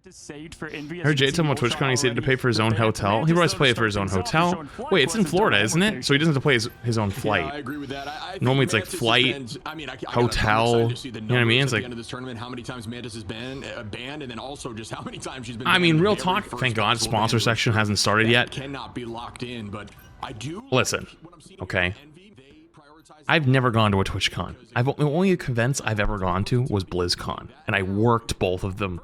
Saved for Envy. I heard Jay tell him on TwitchCon he's needed to pay for his own hotel. He probably pay for his own hotel. Wait, it's in Florida, isn't it? So he doesn't have to pay his own flight. Yeah, I agree with that. Normally it's like flight, hotel. You know what I mean? It's like. At the end of this tournament, how many times Mantis has been banned, and then also just how many times she's been. I mean, real talk. Thank God, sponsor section hasn't started yet. Cannot be locked in, but I do. Listen, okay. I've never gone to a TwitchCon. The only events I've ever gone to was BlizzCon, and I worked both of them.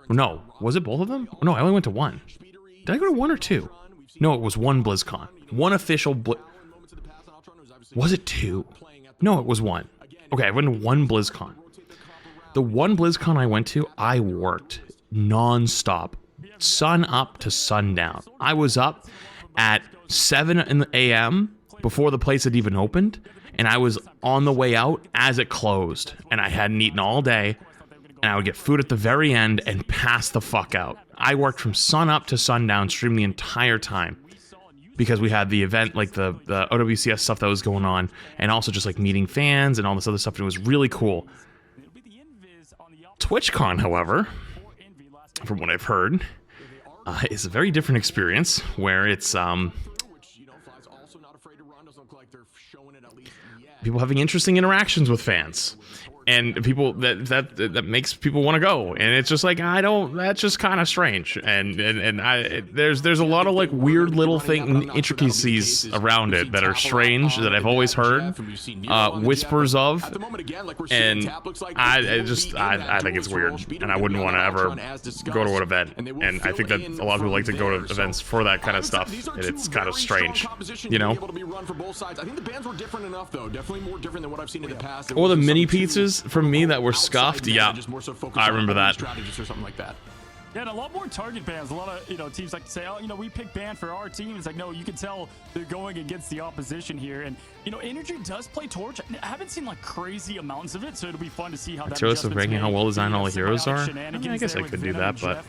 No, was it both of them? No, I only went to one. Did I go to one or two? No, it was one BlizzCon. One official Was it two? No, it was one. Okay, I went to one BlizzCon. The one BlizzCon I went to, I worked non-stop, sun up to sundown. I was up at 7 a.m. before the place had even opened, and I was on the way out as it closed, and I hadn't eaten all day, and I would get food at the very end and pass the fuck out. I worked from sun up to sundown, streamed the entire time, because we had the event, like the OWCS stuff that was going on, and also just like meeting fans and all this other stuff, and it was really cool. TwitchCon, however, from what I've heard, is a very different experience, where it's people having interesting interactions with fans, and people that makes people want to go, and it's just like that's just kind of strange, and there's a lot of like weird little intricacies around it that are strange that I've always heard whispers of, and I think it's weird, and I wouldn't want to ever go to an event, and I think that a lot of people like to go to events for that kind of stuff, and it's kind of strange, you know. Or the mini pizzas from me that were scuffed. Yeah, I remember that. Yeah, and a lot more target bans. A lot of teams like to say, oh, we pick ban for our team. It's like, no, you can tell they're going against the opposition here. And Energy does play Torch. I haven't seen like crazy amounts of it, so it'll be fun to see how that. Of ranking how well designed all the heroes are. I guess I could do that, but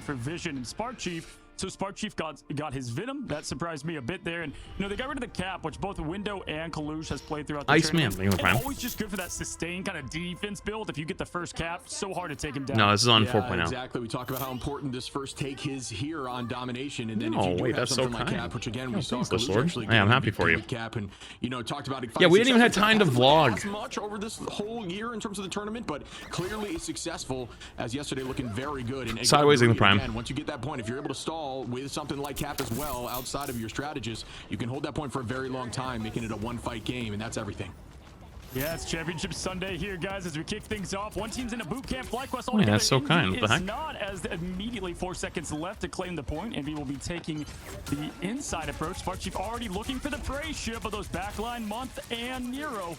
for Vision and Spark Chief. So Spark Chief got his Venom. That surprised me a bit there. And, they got rid of the cap, which both Window and Kalush has played throughout the tournament. Iceman, always just good for that sustained kind of defense build. If you get the first cap, so hard to take him down. No, this is on 4.0. Exactly. We talk about how important this first take is here on Domination. And then that's so kind. Cap, which again, we saw Hey, I'm happy for you. Cap and, talked about yeah, we didn't even have time to vlog much over this whole year in terms of the tournament, but clearly successful, as yesterday looking very good. And sideways in the prime. Again, once you get that point, if you're able to stall with something like cap as well outside of your strategist, you can hold that point for a very long time, making it a one-fight game, and that's everything. Yeah, it's Championship Sunday here, guys, as we kick things off. One team's in a boot camp. Flyquest all that's so kind. What the heck? It's not as immediately 4 seconds left to claim the point. Envy will be taking the inside approach. Spark Chief already looking for the prey ship of those backline Month and Nero.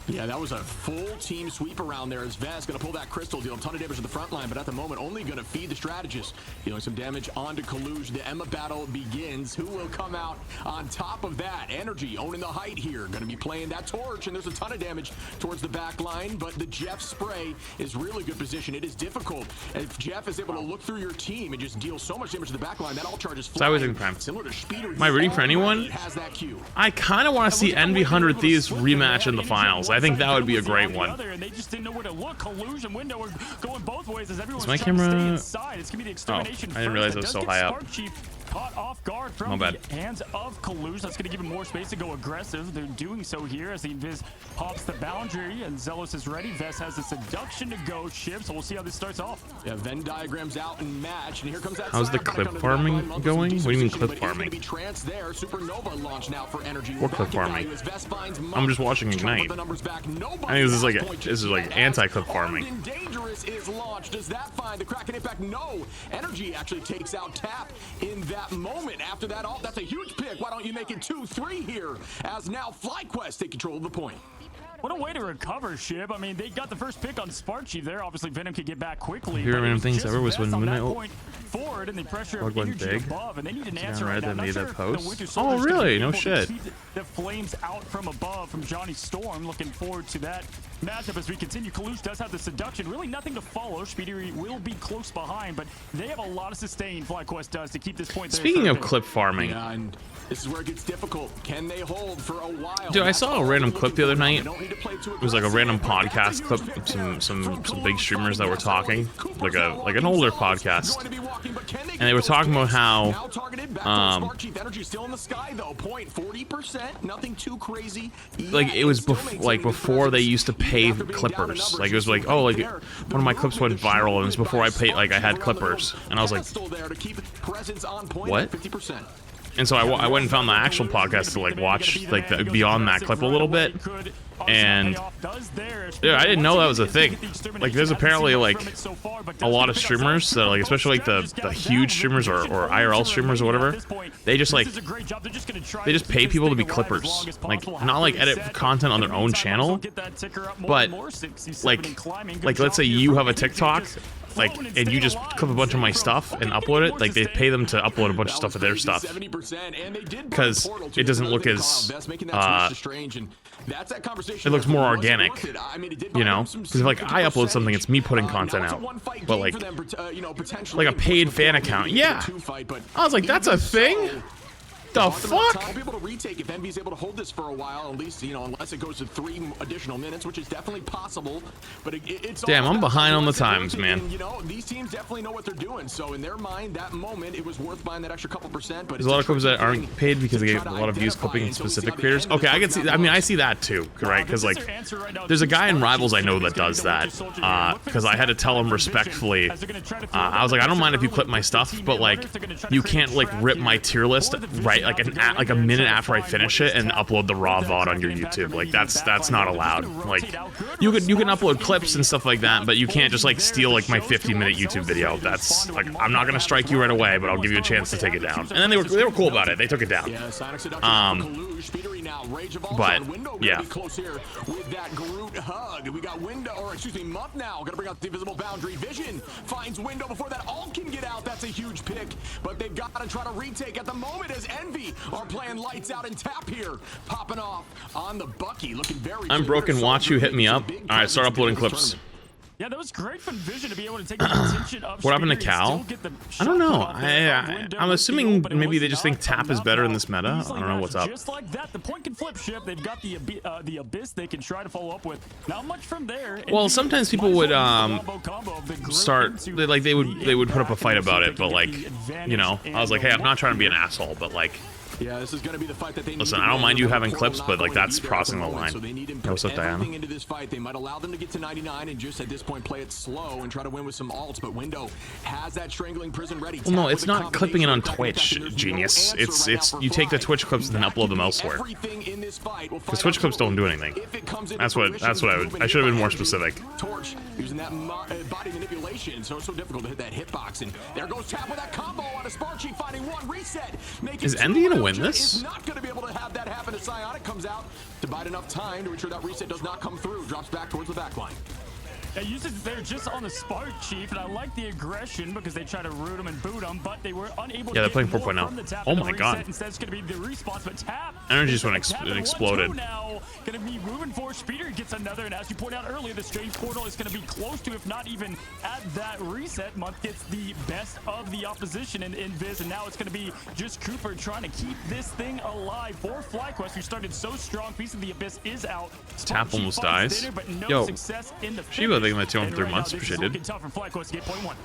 Yeah, that was a full team sweep around there as Vaz going to pull that crystal, deal a ton of damage to the front line, but at the moment only going to feed the strategist, dealing some damage onto Kalush. The Emma battle begins. Who will come out on top of that? Energy owning the height here, going to be playing that torch, and there's a ton of damage towards the back line, but the Jeff spray is really good position. It is difficult. If Jeff is able to look through your team and just deal so much damage to the back line, that all charges fly. So I was in prime. Similar to Speeder. Am I rooting for anyone? I kind of want to see Envy 100 Thieves rematch in the finals. I think that would be a great one. And they just didn't know where to look. Kalush and Window are going both ways as everyone's my camera? trying to stay inside. It's gonna be the extermination. I didn't realize it was so high up. Caught off guard from the hands of Kalush. That's going to give him more space to go aggressive. They're doing so here as the Invis pops the boundary and Zealous is ready. Vest has the seduction to go ship, so we'll see how this starts off. Yeah, Venn diagrams out and match, and here comes that. How's the clip farming going? What do you mean clip farming? Supernova launch now for Energy. What clip farming? I'm just watching Ignite. I think this is like anti-clip farming. Dangerous is launched. Does that find the Kraken impact? No. Energy actually takes out Tap in that moment. After that, that's a huge pick. Why don't you make it 2-3 here as now Flyquest take control of the point. What a way to recover, Shib. I mean, they got the first pick on Spark Chief there. Obviously, Venom could get back quickly. Here, random things ever was when Midnight forward and the pressure of energy above, and they need an answer right now. Oh, really? No shit. The flames out from above from Johnny Storm. Looking forward to that matchup as we continue. Kalush does have the seduction. Really nothing to follow. Speedy will be close behind, but they have a lot of sustain, Flyquest does, to keep this point there. Speaking of clip farming. Yeah, and this is where it gets difficult. Can they hold for a while? Dude, I saw a random clip the other night. It was like a random podcast clip of some big streamers that were talking, like an older podcast, and they were talking about how like it was before they used to pay clippers. Like it was like, oh, like one of my clips went viral and it was before I had clippers, and I was like, what? And so I went and found the actual podcast to like watch like beyond that clip a little bit, and yeah, I didn't know that was a thing. Like there's apparently like a lot of streamers that like, especially like the huge streamers or IRL streamers or whatever, they just pay people to be clippers, like not like edit content on their own channel, but like let's say you have a TikTok, like, and you just clip a bunch of my stuff and upload it, like they pay them to upload a bunch of stuff of their stuff, because it doesn't look as it looks more organic, you know, because if like I upload something, it's me putting content out, but like a paid fan account, yeah, I was like, that's a thing. The fuck? I'll be able to retake if Envy's able to hold this for a while, at least, you know, unless it goes to 3 additional minutes, which is definitely possible. But it's damn, I'm behind on the times, man. You know, these teams definitely know what they're doing. So in their mind, that moment, it was worth buying that extra couple percent. But there's a lot of clips that aren't paid because they get a lot of views clipping specific creators. Okay, I can see. I mean, I see that too, right? Because like, there's a guy in Rivals I know that does that. Because I had to tell him respectfully. I was like, I don't mind if you clip my stuff, but like, you can't like rip my tier list right like a minute after I finish it and upload the raw VOD on your YouTube. Like that's not allowed. Like you can upload clips and stuff like that, but you can't just like steal like my 50-minute YouTube video. That's like, I'm not gonna strike you right away, but I'll give you a chance to take it down. And then they were cool about it. They took it down. But yeah. With that Groot hug, we got Window, or excuse me, Muff now. Gonna bring out the invisible boundary. Vision finds Window before that all can get out. That's a huge pick, but they've got to try to retake at the moment as Envy are playing lights out and tap here, popping off on the Bucky, looking very. I'm broken. Watch you hit me up. All right, start uploading clips. Yeah, that was great from Vision to be able to take the attention of. What happened to Cal? I don't know. I'm assuming maybe they just think tap is better in this meta. I don't know what's up. Just like that, the point can flip ship. They've got the abyss they can try to follow up with. Not much from there. Well, sometimes people would start they would put up a fight about it, but like, you know, I was like, hey, I'm not trying to be an asshole, but like. Yeah, this is going to be the fight that they listen, I don't mind you having clips, but like that's crossing the line. So they need him to put everything into this fight. They might allow them to get to 99 and just at this point play it slow and try to win with some ults, but Window has that strangling prison ready. Well, no, it's not clipping it on Twitch, genius. It's you take the Twitch clips and then upload them elsewhere. Because Twitch clips don't do anything. That's what I should have been more specific. Torch using that body manipulation, so it's so difficult to hit that hitbox, and there goes Tap with that combo on a Sparky, finding one reset. Is Envy gonna win this? Is not going to be able to have that happen as Psionic comes out to bide enough time to ensure that reset does not come through. Drops back towards the back line. Yeah, usually they're just on the Spark Chief, and I like the aggression because they try to root him and boot him, but they were unable to. Yeah, they're playing get 4.0. Oh my god. Instead, it's going to be the response, but Tap. Energy just went exploded. Now going to be moving forward. Speeder gets another, and as you pointed out earlier, the strange portal is going to be close to, if not even at that reset. Month gets the best of the opposition in Viz, and now it's going to be just Cooper trying to keep this thing alive for Flyquest, who started so strong. Piece of the Abyss is out. Tap almost dies. Dinner, but no Yo, success in the Shiva taking that 2 in 3 months. Appreciate it. Tough for Flyquest to get point 1.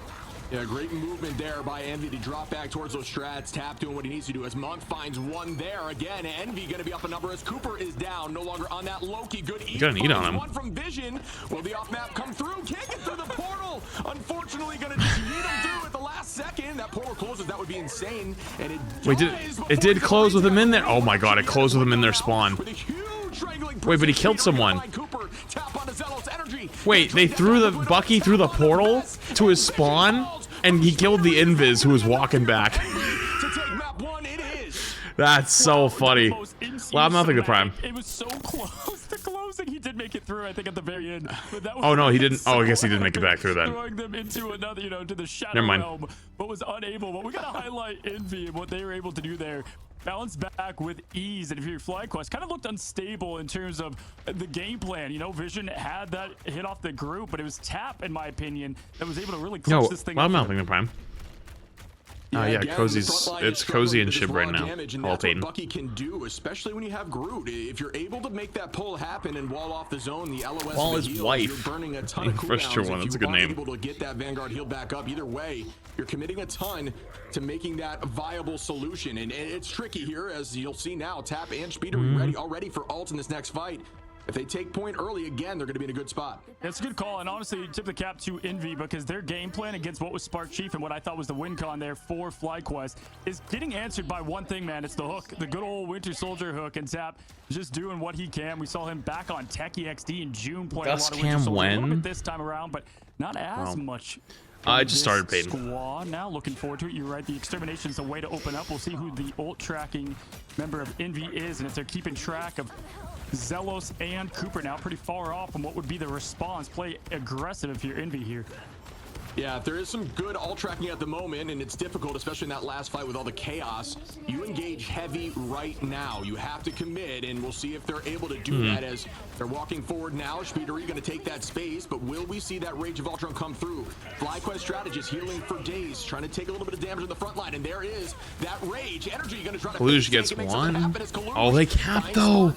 Yeah, great movement there by Envy to drop back towards those strats. Tap doing what he needs to do as Monk finds one there. Again, Envy going to be up a number as Cooper is down. No longer on that Loki. Good eat. You got an eat on him. One from Vision. Will the off map come through? Can't get through the portal. Unfortunately, going to just yeet him through at the last second. That portal closes. That would be insane. And it did close with him in there. Oh my god, it closed with him in their spawn. Wait, but he killed someone. Wait, they threw the Bucky through the portal to his spawn, and he killed the Invis who was walking back. That's so funny. Loud mouthing the prime. It was so close to closing. He did make it through, I think, at the very end. But that was oh no, he didn't. Oh, I guess he did make it back through then. Throwing them into another, to the shadow Never mind. realm, but was unable. But we gotta highlight Envy and what they were able to do there. bounced back with ease. And if you're Flyquest, kind of looked unstable in terms of the game plan. You know, Vision had that hit off the group, but it was Tap, in my opinion, that was able to really clutch this thing I'm up. not the prime. Yeah, Cozy's, it's Cozy and Shib right now. That's what Bucky can do, especially when you have Groot. If you're able to make that pull happen and wall off the zone, the LOS Wall his heals, wife. you're burning a ton of First tier cooldowns. one, If that's a you good are name. able to get that Vanguard heal back up, either way, you're committing a ton to making that a viable solution. And it's tricky here, as you'll see now. Tap and Speeder already for ult in this next fight. If they take point early again, they're going to be in a good spot. That's a good call, and honestly, tip the cap to Envy, because their game plan against what was Spark Chief and what I thought was the win con there for Flyquest is getting answered by one thing, man. It's the hook, the good old Winter Soldier hook, and Zap just doing what he can. We saw him back on Tech EXD in June playing a lot of Winter Soldier a little bit this time around, but not as much. I just started baiting. Squad now, looking forward to it. You're right. The extermination is a way to open up. We'll see who the ult tracking member of Envy is, and if they're keeping track of Zelos and Cooper now, pretty far off from what would be the response. Play aggressive if you're Envy here. Yeah, if there is some good ult tracking at the moment, and it's difficult, especially in that last fight with all the chaos, you engage heavy right now. You have to commit, and we'll see if they're able to do that as they're walking forward now. Speedery going to take that space, but will we see that Rage of Ultron come through? Flyquest strategist healing for days, trying to take a little bit of damage on the front line, and there is that Rage. Energy going to try to... Kaluge gets one. Oh, they capped, though.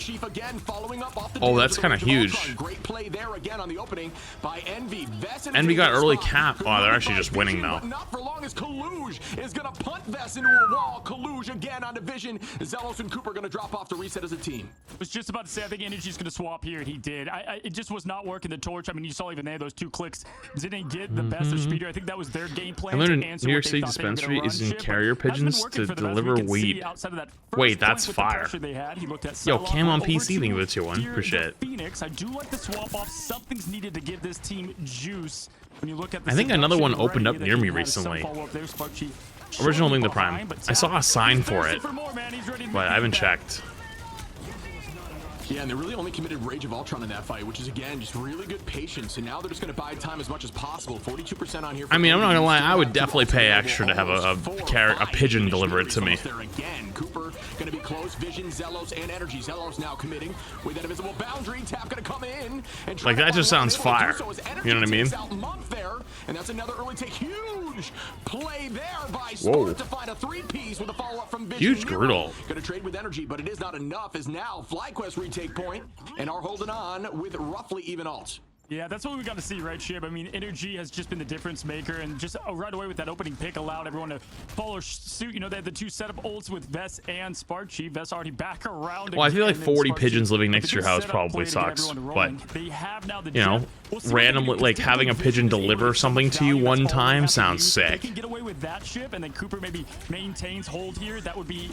Oh, that's kind of huge. Great play there again on the opening by Envy. Envy got early cap. Oh, they're actually just winning now. Not for long as Kaluge is going to punt Vest into a wall. Kaluge again on Division. Zelos and Cooper going to drop off to reset as a team. I was just about to say, I think Energy's going to swap here, and he did. It just was not working the torch. I mean, you saw even there, those 2 clicks didn't get the best of Speeder. I think that was their game plan. New York City Dispensary is in carrier pigeons to deliver weed. Wait, that's fire. Yo, Cam on PC, thank you for the 2-1. Appreciate it. Phoenix, I do like the swap off. Something's needed to give this team juice. When you look at the I think another one opened up near me recently. Original Link the Prime. I saw a sign for it, but I haven't checked. Yeah, and they really only committed Rage of Ultron in that fight, which is, again, just really good patience. And now they're just going to buy time as much as possible. 42% on here. I mean, I'm not going to lie. I would definitely pay extra to have a pigeon deliver it to me. Cooper going to be close. Vision, Zelos, and Energy. Zelos now committing with that invisible boundary. Tap going to come in. And like, that just sounds fire. You know what I mean? And that's another early take. Huge play there by Spark to find a 3-piece with a follow-up from Vision. Huge Grudel. Going to trade with Energy, but it is not enough, as now Flyquest retake point and are holding on with roughly even ults. Yeah, that's what we got to see, right, Shib? I mean, Energy has just been the difference maker, and just right away with that opening pick allowed everyone to follow suit. You know, they had the 2 setup ults with Vest and Spark Chief. Vest already back around. Well, I feel like 40 pigeons living next to your house probably sucks, but, you know, randomly, like, having a pigeon deliver something to you one time sounds sick. Can get away with that, Shib, and then Cooper maybe maintains hold here. That would be...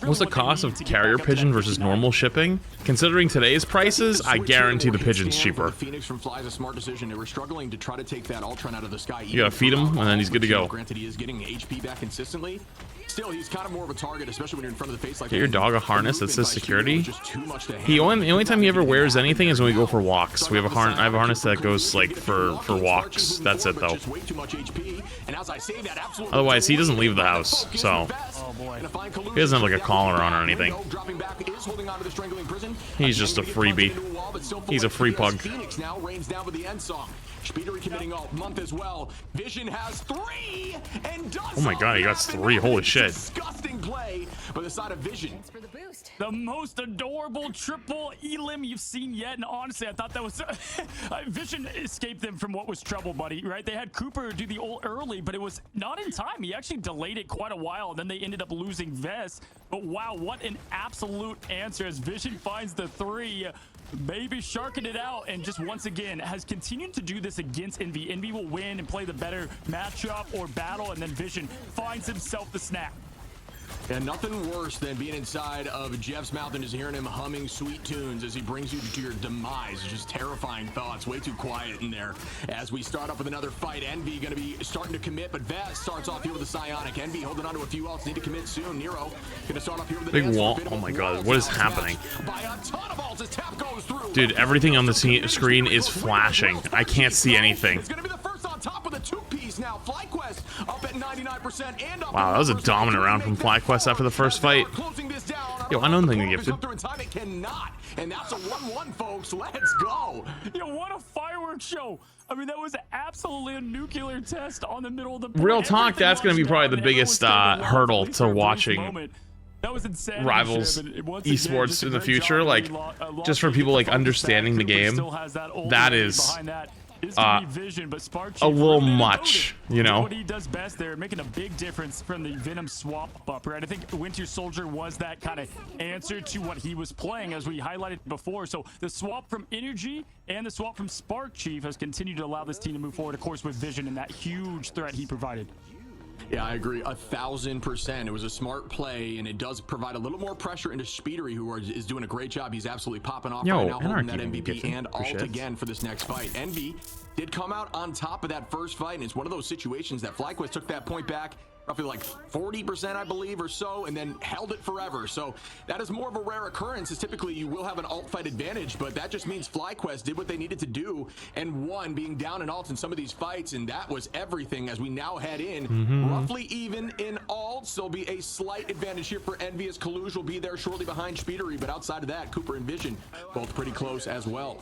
What's the cost of carrier pigeon versus normal shipping? Considering today's prices, I guarantee the pigeon's cheaper. Phoenix from Fly is a smart decision. They were struggling to try to take that Ultron out of the sky. You gotta feed him, and then he's good to go. Granted, he is getting HP back consistently. Still, he's kind of more of a target, especially when you're in front of the face like that. Get your dog a harness that says security. The only time he ever wears anything is when we go for walks. I have a harness that goes like for walks. That's it though. Otherwise, he doesn't leave the house, so he doesn't have like a collar on or anything. He's just a freebie. He's a free pug. Phoenix now rains down with the end song. Speedery committing all month as well. Vision has 3 and does. Oh my god, he got 3. Holy shit. Disgusting play by the side of Vision. The most adorable triple elim you've seen yet, and honestly, I thought that was Vision escaped them from what was trouble, buddy. Right? They had Cooper do the ult early, but it was not in time. He actually delayed it quite a while, and then they ended up losing Vest. But wow, what an absolute answer as Vision finds the 3. Maybe sharking it out, and just once again has continued to do this against Envy. Envy will win and play the better matchup or battle, and then Vision finds himself the snap. And nothing worse than being inside of Jeff's mouth and just hearing him humming sweet tunes as he brings you to your demise. Just terrifying thoughts. Way too quiet in there. As we start up with another fight, Envy going to be starting to commit, but Vest starts off here with a Psionic. Envy holding on to a few ults. Need to commit soon. Nero going to start off here with a big wall. Oh my god, what is happening? By a ton of ults as Tap goes through. Dude, everything on the screen is flashing. I can't see anything. It's going to be the first on top of the 2-piece now. Flyquest up at at 99% and Wow, that was a dominant round from Flyquest after the first fight. Yo, unknown thing to gifted. It cannot, and that's a 1-1, folks. Let's go. Yo, what a fireworks show. I mean, that was absolutely a nuclear test on the middle of the board. Real talk, that's going to be probably the Everything biggest was going hurdle well, to watching that was insane. rivals esports in the future. Like, just for people like understanding the game, that is a little much, you know. What he does best there, making a big difference from the Venom swap up, right? I think Winter Soldier was that kind of answer to what he was playing, as we highlighted before. So the swap from Energy and the swap from Spark Chief has continued to allow this team to move forward, of course, with Vision and that huge threat he provided. Yeah, I agree 1000%. It was a smart play, and it does provide a little more pressure into Speedery, who is doing a great job. He's absolutely popping off right now, holding that MVP and alt again for this next fight. Envy did come out on top of that first fight, and it's one of those situations that Flyquest took that point back roughly like 40%, I believe, or so, and then held it forever. So that is more of a rare occurrence, as typically you will have an alt fight advantage, but that just means Flyquest did what they needed to do and won, being down in alt in some of these fights, and that was everything. As we now head in roughly even in alts, there'll be a slight advantage here for Envy, as Kaluge will be there shortly behind Speedery, but outside of that, Cooper and Vision both pretty close as well.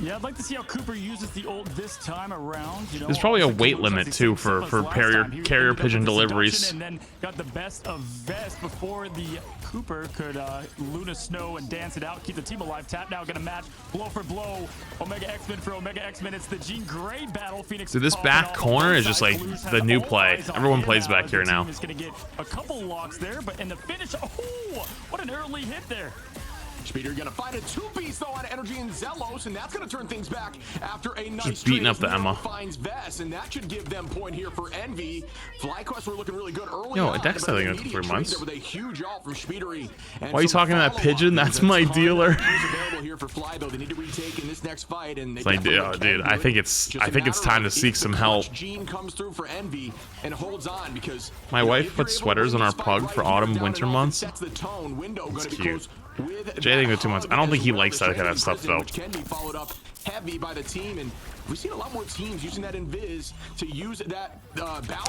Yeah, I'd like to see how Cooper uses the ult this time around. You know, there's probably a weight limit too for carrier pigeon deliveries. And then got the best of Vest before the Cooper could Luna Snow and dance it out, keep the team alive. Tap now gonna match blow for blow. Omega X-Men for Omega X-Men. It's the Jean Grey battle. Phoenix. So this back corner is just like the new play. Everyone plays back here now. Is gonna get a couple locks there, but in the finish, oh, what an early hit there. Speeder gonna find a two-piece though on Energy and Zelos, and that's gonna turn things back after a nice just beating up the Emma. Finds Vest, and that should give them point here for Envy. Flyquest were looking really good early. Yo, Dex I think for 3 months. With a huge alt from Speedery. Why are you talking to that pigeon? That's my dealer. Available here for Fly though. They need to retake in this next fight, and like, dude, I think it's time to seek some help. Gene comes through for Envy and holds on because my wife puts sweaters on our pug for autumn winter months. It's cute. Jay, I think they're 2 months. I don't think he likes that kind of stuff though. Can be followed up heavy by the team, and we've seen a lot more teams using that invis to use that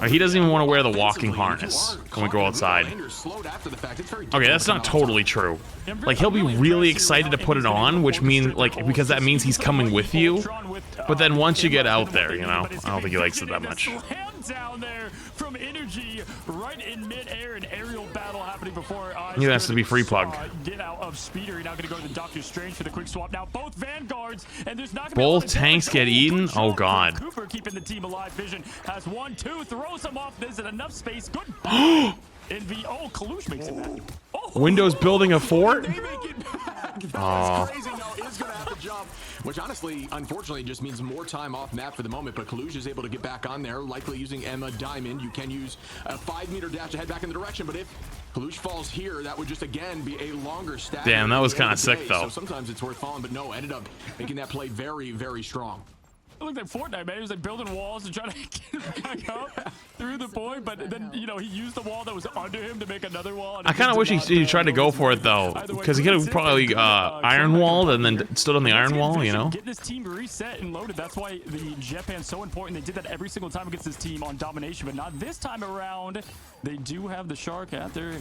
he doesn't even want to wear the walking harness when we go outside. Okay, that's not totally true. Like, he'll be really excited to put it on, which means, like, because that means he's coming with you. But then once you get out there, you know, I don't think he likes it that much. Down there from Energy, right in mid-air, an aerial battle happening before he has to be free plug. Get out of Speeder. Now gonna go to Doctor Strange for the quick swap. Now both vanguards, and there's not gonna both tanks get eaten. Oh god. Cooper keeping the team alive. Vision has 1-2, throws him off. There's enough space. Good. Envy. Oh, Kaluge makes it back. Oh. Windows building a fort. They make it back. That is crazy. No, is gonna have to jump, which honestly, unfortunately, just means more time off map for the moment. But Kaluge is able to get back on there, likely using Emma Diamond. You can use a 5-meter dash to head back in the direction, but if Kaluge falls here, that would just again be a longer stack. Damn, that was kind of sick though. So sometimes it's worth falling, but no, ended up making that play very, very strong. It looked like Fortnite, man. He was like building walls and trying to get back up through the point, but then, you know, he used the wall that was under him to make another wall. I kind of wish he tried to go for it though, because he could have probably iron walled and then stood on the iron wall, you know. Get this team reset and loaded. That's why the jetpan's so important. They did that every single time against this team on domination, but not this time around. They do have the shark at their.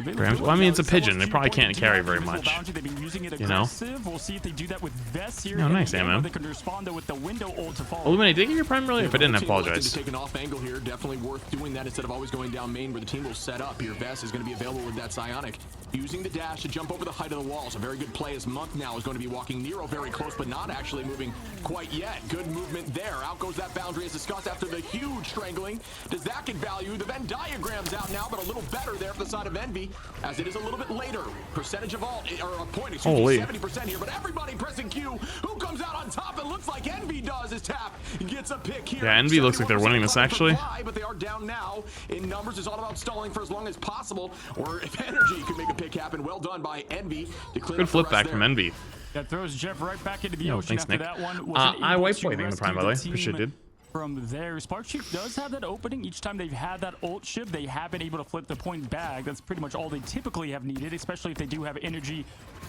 Well, I mean, it's a pigeon. They probably can't carry very much. You know? We'll see if they do that with Vest here. Oh, nice, ammo. They can respond with the window ult to fall. Illuminate, did you get your prime earlier? If I didn't, I apologize. Take an off angle here. Definitely worth doing that instead of always going down main where the team will set up. Your Vest is going to be available with that Psionic. Using the dash to jump over the height of the walls. A very good play as Monk now is going to be walking Nero very close, but not actually moving quite yet. Good movement there. Out goes that boundary as discussed after the huge strangling. Does that get value? The Venn diagram's out now, but a little better there for the side of Envy, as it is a little bit later. Percentage of all, or a point, excuse me, 70% here, but everybody pressing Q. Who comes out on top? It looks like Envy does. His tap gets a pick here. Yeah, Envy looks like they're winning this actually. But they are down now in numbers. It's all about stalling for as long as possible, or if Energy can make a pick happen. Well done by Envy. Good flip back from Envy. That throws Jeff right back into the ocean thanks, after Nick. that one. I white pointing the prime, by the way. Appreciate it. from there. Spark Chief does have that opening. Each time they've had that ult ship, they have been able to flip the point back. That's pretty much all they typically have needed, especially if they do have energy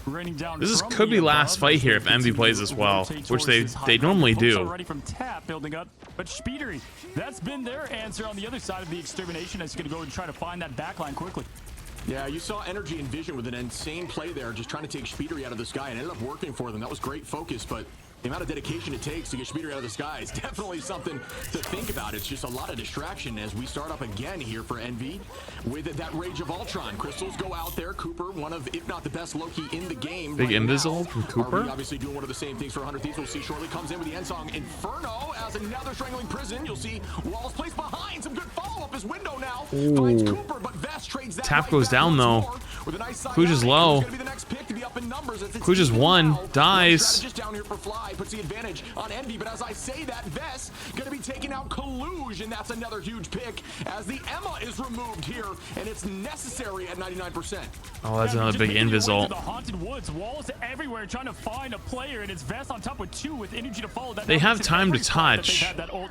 raining down. This could be last fight here if Envy plays as well, which they normally do. Already from tap building up, but Speedery, that's been their answer on the other side of the extermination. That's going to go and try to find that backline quickly. Yeah, you saw Energy and Vision with an insane play there, just trying to take Speedery out of the sky, and ended up working for them. That was great focus, but the amount of dedication it takes to get Speedery out of the sky is definitely something to think about. It's just a lot of distraction as we start up again here for Envy with that Rage of Ultron. Crystals go out there. Cooper, one of, if not the best Loki in the game. Big right Invisible from Cooper. Obviously doing one of the same things for 100 Thieves. We'll see shortly. Comes in with the end song Inferno as another strangling prison. You'll see Walls placed behind. Some good follow-up. His window now finds Cooper, but Vest trades that. Tap right goes back down though. with a nice Kluge is low. Kluge is one. Dies. Just down here for Fly puts the advantage on Envy, but as I say that, Vest gonna be taking out Kaluge, and that's another huge pick as the Emma is removed here, and it's necessary at 99%. Oh, that's another big invis ult. The haunted woods, walls everywhere, trying to find a player, and it's Vest on top with 2 with energy to follow. That they have time to touch.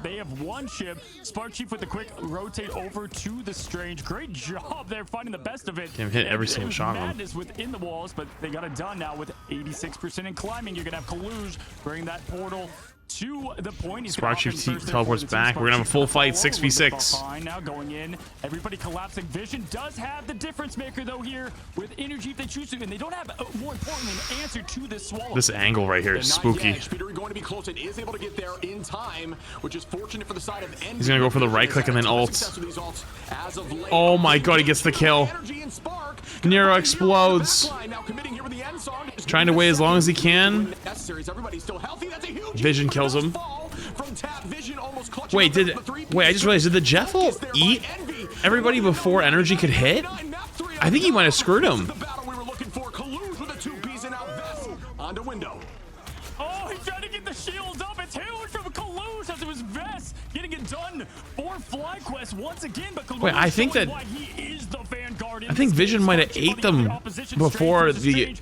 They have one ship. Spark Chief with the quick rotate over to the Strange. Great job there finding the best of it. Can hit every single was shot of him. madness within the walls, but they got it done now with 86% in climbing. You're gonna have Kaluge bring that portal to the point. Spark Chief teleports back. We're gonna have a full fight, 6v6. Now going in, everybody collapsing. Vision does have the difference maker though here with energy if they choose to, and they don't have, more importantly, an answer to this swallow. This angle right here is spooky. Speedery going to be close and is able to get there in time, which is fortunate for the side of Envy. He's gonna go for the right click and then ult. Oh my god, he gets the kill. Nero explodes. Trying to wait as long as he can. Vision kills him. Wait, I just realized, did the Jeff ult eat everybody before energy could hit? I think he might have screwed him. Oh, he's trying to get the shields up. It's huge from Kaluge as it was Vest getting it done for Flyquest once again. But Kaluge, wait, I think that he is the vanguard. I think Vision might have ate them before the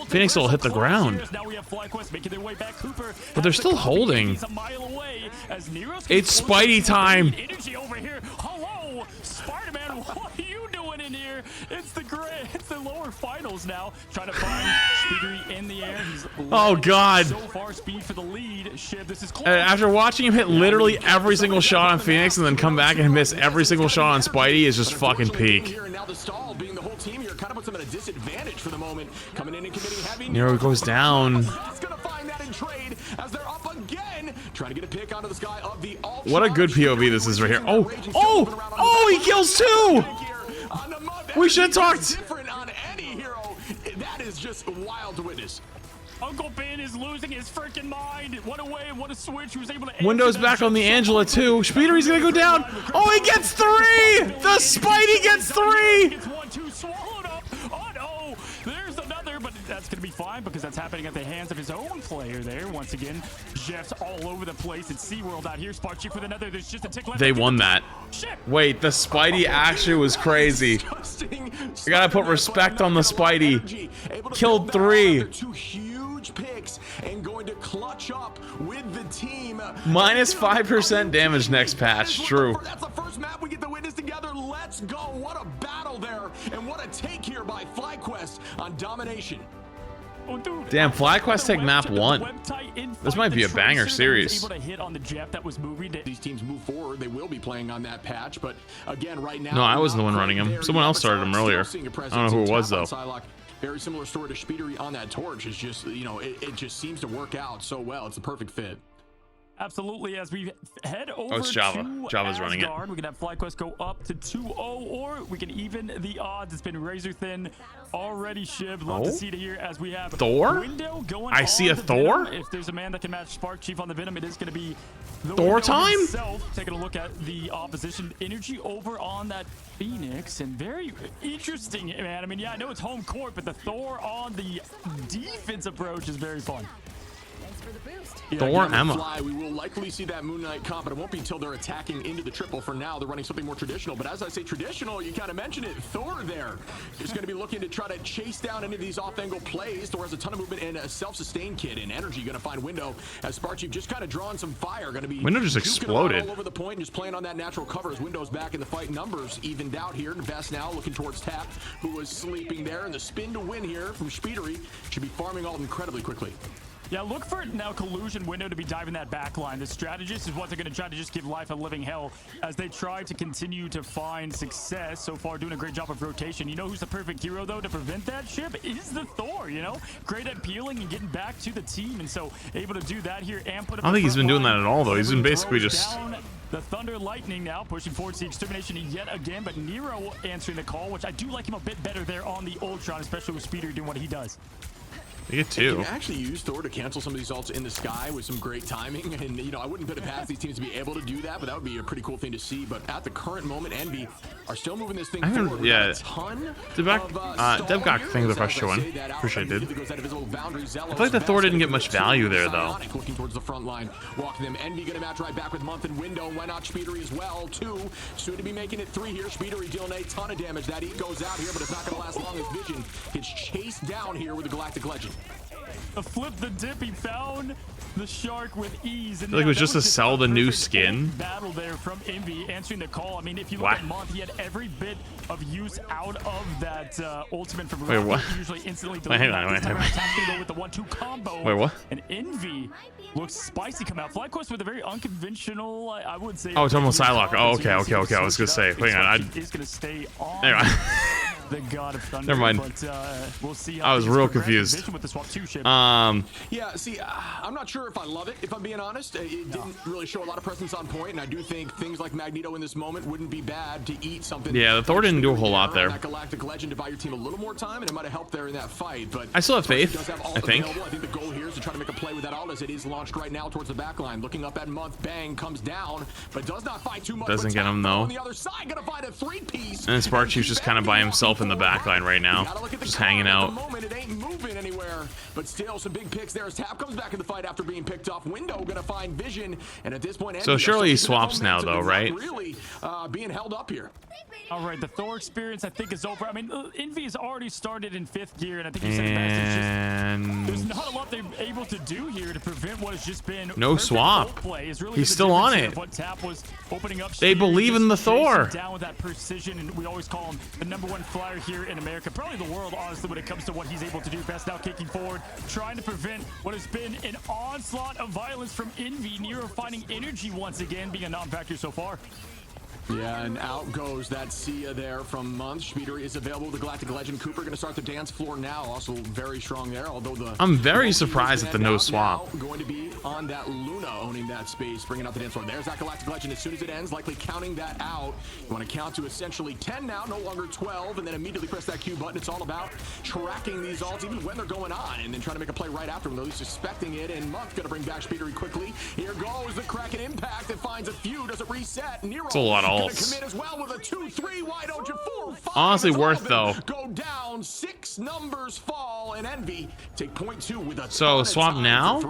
Phoenix will hit the ground. Now we have Flyquest making their way back. Cooper, but they're still holding. He's a mile away as Nero's it's Spidey time. Energy over here. Hello, Spider-Man. What are you doing in here? It's the lower finals now. Trying to find Speedery in the air. He's oh god. So far, speed for the lead. Ship, this is close. After watching him hit literally every single shot on Phoenix and then come back and miss every single shot on Spidey is just fucking peak. Nero goes down. What a good POV this is right here. Oh, he kills 2. We should have talked. That is just wild to witness. Uncle Ben is losing his freaking mind. What a way, what a switch. He was able to Windows back on the Angela too. Speedery's gonna go down. Oh, he gets 3! The Spidey gets 3! Gets 1, 2 swallowed up. Oh no, there's another, but that's gonna be fine because that's happening at the hands of his own player there. Once again, Jeff's all over the place. It's SeaWorld out here. Spark Chief with another. There's just a tick left. They won that. Wait, the Spidey actually was crazy. You gotta put respect on the Spidey. Killed 3. Picks and going to clutch up with the team. Minus 5% damage next patch. True. That's the first map we get to witness together. Let's go. What a battle there, and what a take here by Flyquest on domination. Oh, dude. Damn, Flyquest take map 1. This might be a banger series. Able to hit on the Jeff that was moving. These teams move forward. They will be playing on that patch, but again, right now. No, I wasn't the one running him. Someone else started him earlier. I don't know who it was though. Very similar story to Speedery on that torch. It's just, you know, it just seems to work out so well. It's a perfect fit. Absolutely. As we head over it's Java. to Java's running it. We can have Flyquest go up to 2-0, or we can even the odds. It's been razor thin already. Shib, love to see it here as we have Thor. Window going I see a Thor. Venom. If there's a man that can match Spark Chief on the Venom, it is going to be the Thor time. Himself. Taking a look at the opposition energy over on that Phoenix, and very interesting, man. I mean, yeah, I know it's home court, but the Thor on the defense approach is very fun. Thor again, Emma. Fly, we will likely see that Moon Knight comp, but it won't be until they're attacking into the triple. For now, they're running something more traditional. But as I say traditional, you kind of mentioned it. Thor there is going to be looking to try to chase down any of these off-angle plays. Thor has a ton of movement and a self-sustained kit, and energy going to find Window as Spark Chief just kind of drawing some fire. Going to be Window just juking exploded all over the point and just playing on that natural cover as Window's back in the fight. Numbers evened out here. And Vest now looking towards Tap, who was sleeping there. And the spin to win here from Speedery should be farming all incredibly quickly. Yeah, look for now Collusion Window to be diving that back line. The strategist is what they're going to try to just give life a living hell as they try to continue to find success. So far, doing a great job of rotation. You know who's the perfect hero, though, to prevent that ship? Is the Thor, you know? Great at peeling and getting back to the team. And so able to do that here and put up I don't think he's been doing that at all, though. He's been basically just... The Thunder Lightning now pushing forward to the Extermination yet again, but Nero answering the call, which I do like him a bit better there on the Ultron, especially with Speeder doing what he does. They get two. You can actually use Thor to cancel some of these ults in the sky with some great timing. And, you know, I wouldn't put it past these teams to be able to do that, but that would be a pretty cool thing to see. But at the current moment, Envy are still moving this thing forward. Yeah. A ton Devgok, thank you for the first one. Appreciate it. I feel like the Thor didn't get much value there, though. Looking towards the front line, walking them. Envy going to match right back with Month and Window. Why not Speedery as well? 2. Soon to be making it 3 here. Speedery dealing a ton of damage. That E goes out here, but it's not going to last long as Vision gets chased down here with the Galactic Legend. The flip the dip, he found the shark with ease. And I feel like it was just to sell the new skin. Battle there from Envy answering the call. I mean, if you look at Month, he had every bit of use out of that ultimate from Wait, what? Usually instantly Wait, hang on, with the 1-2 combo. Wait, what? And Envy looks spicy coming out. Flyquest with a very unconventional, I would say. Oh, it's almost Psylocke. Oh, okay. I was gonna say, hang on. Is gonna stay on. Hang on. The God of Thunder. Never mind. But, we'll see. I was real confused. With the swap 2 ship. Yeah, see, I'm not sure if I love it, if I'm being honest. It didn't really show a lot of presence on point, and I do think things like Magneto in this moment wouldn't be bad to eat something. Yeah, the Thor didn't do a whole lot there. That Galactic Legend to buy your team a little more time, and it might have helped there in that fight. But I still have faith, I think. I think the goal here is to try to make a play with that ult as it is launched right now towards the back line. Looking up at Month, bang, comes down, but does not fight too much. Doesn't get him, though. On the other side, gonna find a 3-piece. And Spark Chief's just kind of by himself in the back line right now. Just hanging out. At the moment, it ain't moving anywhere, but still some big picks there as Tap comes back in the fight after being picked off. Window gonna find Vision, and at this point, so surely he swaps now, though, right? Really being held up here. All right, the Thor experience I think is over. I mean, Envy has already started in 5th gear, and I think you said it best. There's not a lot they're able to do here to prevent what has just been no swap. Play. Really he's still on it. What Tap was opening up. They believe in the Thor. Down with that precision, and we always call him the #1 flyer here in America, probably the world, honestly, when it comes to what he's able to do. Best now kicking forward, trying to prevent what has been an onslaught of violence from Envy. Nero finding energy once again, being a non-factor so far. Yeah, and out goes that Sia there from Month. Speeder is available with the Galactic Legend. Cooper going to start the dance floor now. Also very strong there, although the... I'm very surprised at the no swap. Going to be on that Luna owning that space, bringing out the dance floor. There's that Galactic Legend as soon as it ends, likely counting that out. You want to count to essentially 10 now, no longer 12, and then immediately press that Q button. It's all about tracking these ults, even when they're going on, and then trying to make a play right after them, though he's suspecting it, and Month going to bring back Speedery quickly. Here goes the Kraken impact. It finds a few. Does it reset? Nero. It's a lot of ults. Commit as well with a 2-3. Why don't you 4-5? Honestly worth though. Go down, 6 numbers fall, and Envy take point 2 with a so swap now.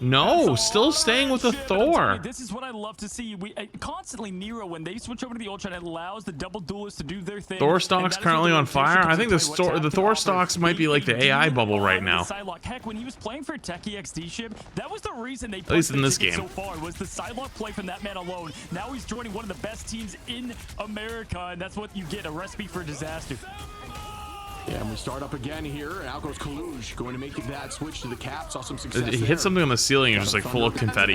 No, still staying with the Thor. This is what I love to see. We constantly Nero, when they switch over to the Ultron, it allows the double duelists to do their thing. Thor stock's currently on fire. I think the Thor stocks might be like the AI bubble right now. Psylocke. Heck, when he was playing for Tech EXD ship, that was the reason they at least in this game so far was the Psylocke play from that man alone. Now he's joining one of the best teams in America, and that's what you get, a recipe for disaster. Yeah, and we start up again here, and out goes Kaluj, going to make that switch to the cap. Saw some success. He hit something on the ceiling and just like full of confetti.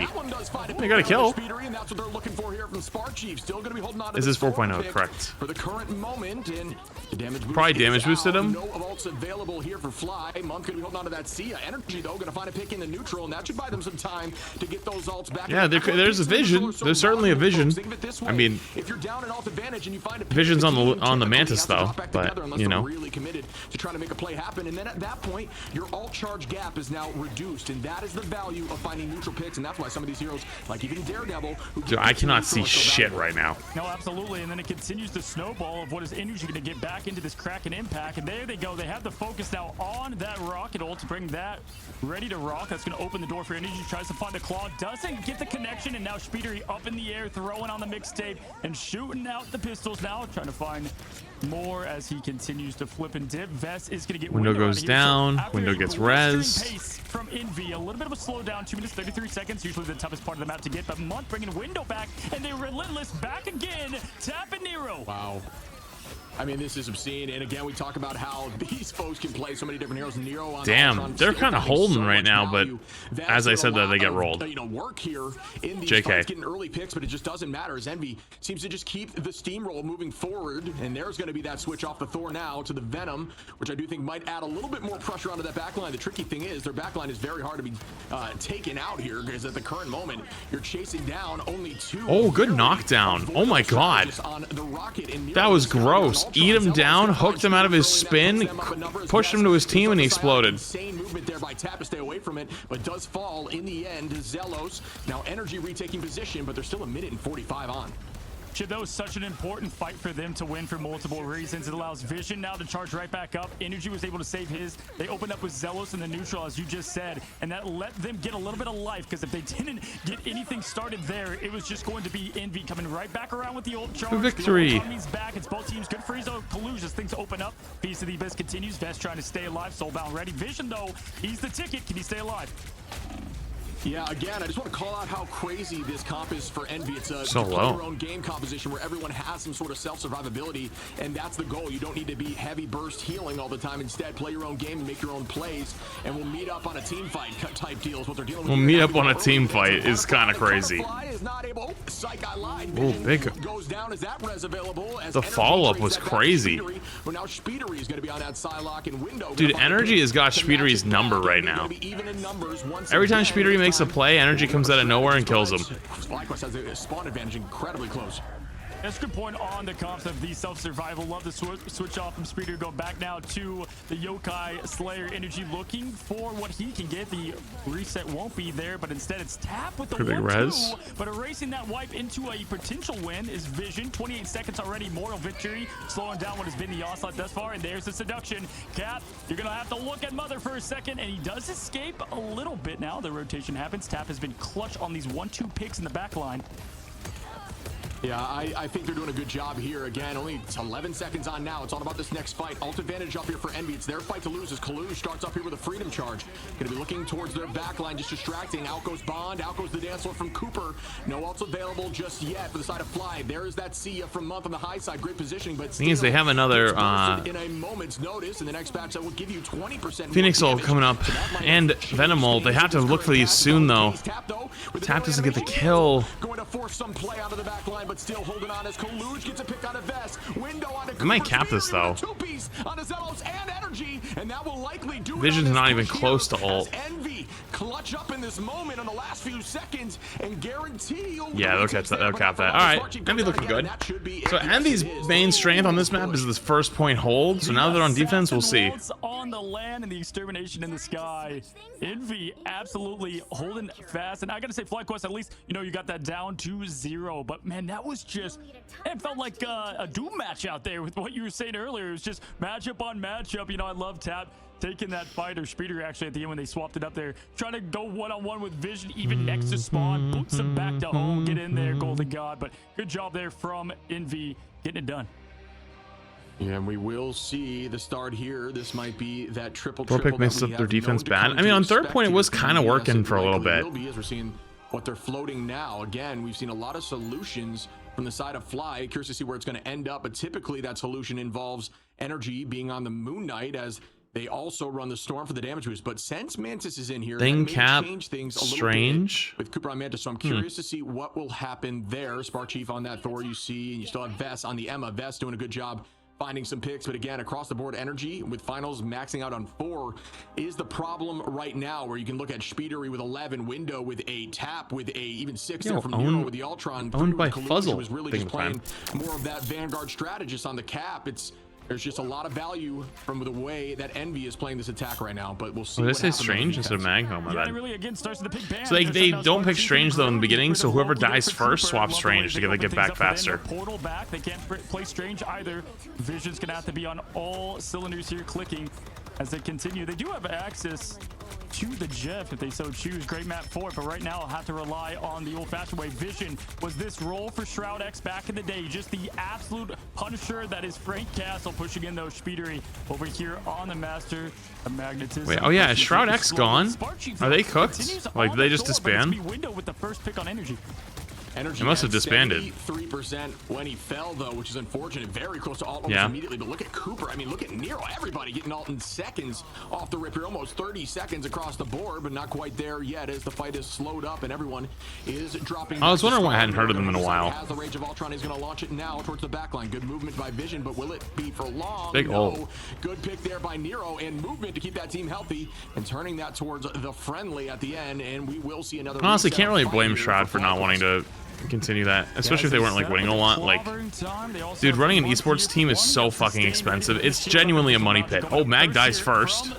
They got a kill. And that's what they're looking for here from Spark Chief. Still going to be holding on to this is 4.0, correct? For the current moment, and the damage boost probably damage boosted him. No ults available here for Fly. Monk going to be holding on to that Sia. Energy though, going to find a pick in the neutral, and that should buy them some time to get those ults back. Yeah, there's a vision. There's certainly a vision. I mean, if you're down an ult advantage and you find a vision's on the Mantis though, but you know. with to try to make a play happen. And then at that point, your alt charge gap is now reduced, and that is the value of finding neutral picks. And that's why some of these heroes, like even Daredevil, who Dude, I cannot see shit right now. No, absolutely. And then it continues to snowball of what is Energy going to get back into this Kraken impact. And there they go. They have the focus now on that rocket ult to bring that ready to rock. That's going to open the door for Energy. Tries to find the claw, doesn't get the connection, and now Speedery up in the air, throwing on the mixtape and shooting out the pistols now, trying to find more as he continues to flip and dip. Vest is going to get Window goes down. Window gets res. Pace from Envy, a little bit of a slowdown, 2 minutes 33 seconds, usually the toughest part of the map to get, but Month bringing Window back, and they're relentless back again. Tap and Nero. Wow. I mean, this is obscene. And again, we talk about how these folks can play so many different heroes. Nero on damn, they're kind of holding right now, but as I said that, they get rolled. Work here in these JK. fights, getting early picks, but it just doesn't matter as Envy seems to just keep the steamroll moving forward. And there's going to be that switch off the Thor now to the Venom, which I do think might add a little bit more pressure onto that backline. The tricky thing is their backline is very hard to be taken out here, because at the current moment, you're chasing down only 2. Oh, good knockdown. Oh my god. That was gross. Eat him down, hooked him out of his spin, pushed him to his team, and he exploded. Insane movement there by Tap to stay away from it, but does fall in the end. Zelos now Energy retaking position, but there's still 1:45 on. That was such an important fight for them to win for multiple reasons. It allows Vision now to charge right back up. Energy was able to save his. They opened up with Zelos in the neutral, as you just said, and that let them get a little bit of life, because if they didn't get anything started there, it was just going to be Envy coming right back around with the ult charge. Victory. The ult coming's back. It's both teams good for his Kaluj as things open up. Feast of the Abyss continues. Vest trying to stay alive. Soulbound ready. Vision, though, he's the ticket. Can he stay alive? Yeah, again, I just want to call out how crazy this comp is for Envy. It's a so play low. your own game composition where everyone has some sort of self-survivability, and that's the goal. You don't need to be heavy burst healing all the time. Instead, play your own game and make your own plays, and we'll meet up on a team fight type deal is what they're dealing with. We'll meet up on a team fight is kind of crazy. Oh, big. Goes down. Is that res available? The follow-up was crazy. Well, now Speedery is going to be on that Psylocke and Window. Dude, Energy has got Speedery's number right now. Every time Speedery makes a play, Energy comes out of nowhere and kills him. Flyquest has a spawn advantage incredibly close. That's a good point on the comps of the self-survival. Love the switch off from Speeder. Go back now to the Yokai Slayer. Energy looking for what he can get. The reset won't be there, but instead it's Tap with the 1-2. But erasing that wipe into a potential win is Vision. 28 seconds already. Mortal victory. Slowing down what has been the onslaught thus far. And there's the seduction. Cap, you're going to have to look at Mother for a second. And he does escape a little bit now. The rotation happens. Tap has been clutch on these 1-2 picks in the back line. Yeah, I think they're doing a good job here. Again, only 11 seconds on now. It's all about this next fight. Ult advantage up here for Envy. It's their fight to lose as Kaluj starts up here with a freedom charge. Going to be looking towards their backline, just distracting. Out goes Bond. Out goes the dance floor from Cooper. No ults available just yet for the side of Fly. There is that Sia from Month on the high side. Great positioning, but thing is, they have another in a moment's notice. In the next match, that will give you 20% Phoenix ult coming up, and Venom ult. They have to look for these soon, though. Tap doesn't get the kill. Going to force some play onto the backline, but still holding on as Kaluj gets a pick on a Vest. Window on I might cap this, though. Two-piece on Zelos and Energy, and that will likely do Vision's not even close to ult. Envy clutch up in this moment on the last few seconds and guarantee. Yeah, they'll catch that. They'll cap that. All right, Envy looking good. So Envy's main strength on this map is this first point hold. So now they're on defense, we'll see. On the land and the extermination in the sky. Envy absolutely holding fast, and I gotta say, Flyquest, at least you got that down to 0. But man, that was just, it felt like a Doom match out there with what you were saying earlier. It was just matchup on matchup. I love Tap taking that fight, or Speeder actually at the end when they swapped it up there, trying to go one-on-one with Vision, even next to spawn, boots him back to home. Get in there, Golden God. But good job there from Envy getting it done. Yeah, and we will see the start here. This might be that triple pick messes up their defense bad. I mean, on third point, it was kind of working for a little bit. As we're seeing what they're floating now. Again, we've seen a lot of solutions from the side of Fly. Curious to see where it's going to end up, but typically that solution involves Energy being on the Moon Knight, as they also run the Storm for the damage boost. But since Mantis is in here, Thing that may cap change things a little strange bit with Cooper on Mantis. So I'm curious to see what will happen there. Spark Chief on that Thor, you see, and you still have Vest on the Emma. Vest doing a good job finding some picks, but again, across the board, Energy with finals maxing out on 4 is the problem right now, where you can look at Speedery with 11, Window with 8, Tap with 8, even 6 there from Nero with the Ultron. Owned by Kaluj, Fuzzle. was really just playing more of that Vanguard strategist on the cap. It's There's just a lot of value from the way that Envy is playing this attack right now, but we'll see. Oh, what this is happens on strange the instead of defense. Mag. Oh, my Yeah, bad. they really again starts to pick band. So they don't pick Strange though in the beginning, so whoever dies first swaps Strange to get back faster. Portal back. They can't play Strange either. Vision's gonna have to be on all cylinders here, clicking as they continue. They do have access to the Jeff if they so choose. Great map for it, but right now I'll have to rely on the old-fashioned way. Vision was this role for Shroud X back in the day. Just the absolute punisher that is Frank Castle, pushing in those Speedery over here on the Master of Magnetism. Wait, oh yeah, is Shroud X gone? Are they cooked? Like, did they just disband? Window with the first pick on Energy. Energy They must have had disbanded. 73% when he fell, though, which is unfortunate. Very close to ult Yeah. immediately. But look at Cooper. I mean, look at Nero. Everybody getting ult in seconds off the rip here. Almost 30 seconds across the board, but not quite there yet as the fight is slowed up and everyone is dropping. I was wondering why I hadn't heard of them in a while. As the Rage of Ultron is going to launch it now towards the backline. Good movement by Vision, but will it be for long? Big no. ult. Good pick there by Nero and movement to keep that team healthy and turning that towards the friendly at the end. And we will see another. Honestly, reset can't really fight blame here Shroud for not Flyquest. wanting to continue that, especially if they weren't like winning a lot. Like, dude, running an esports team is so fucking expensive. It's genuinely a money pit. Oh, Mag dies first.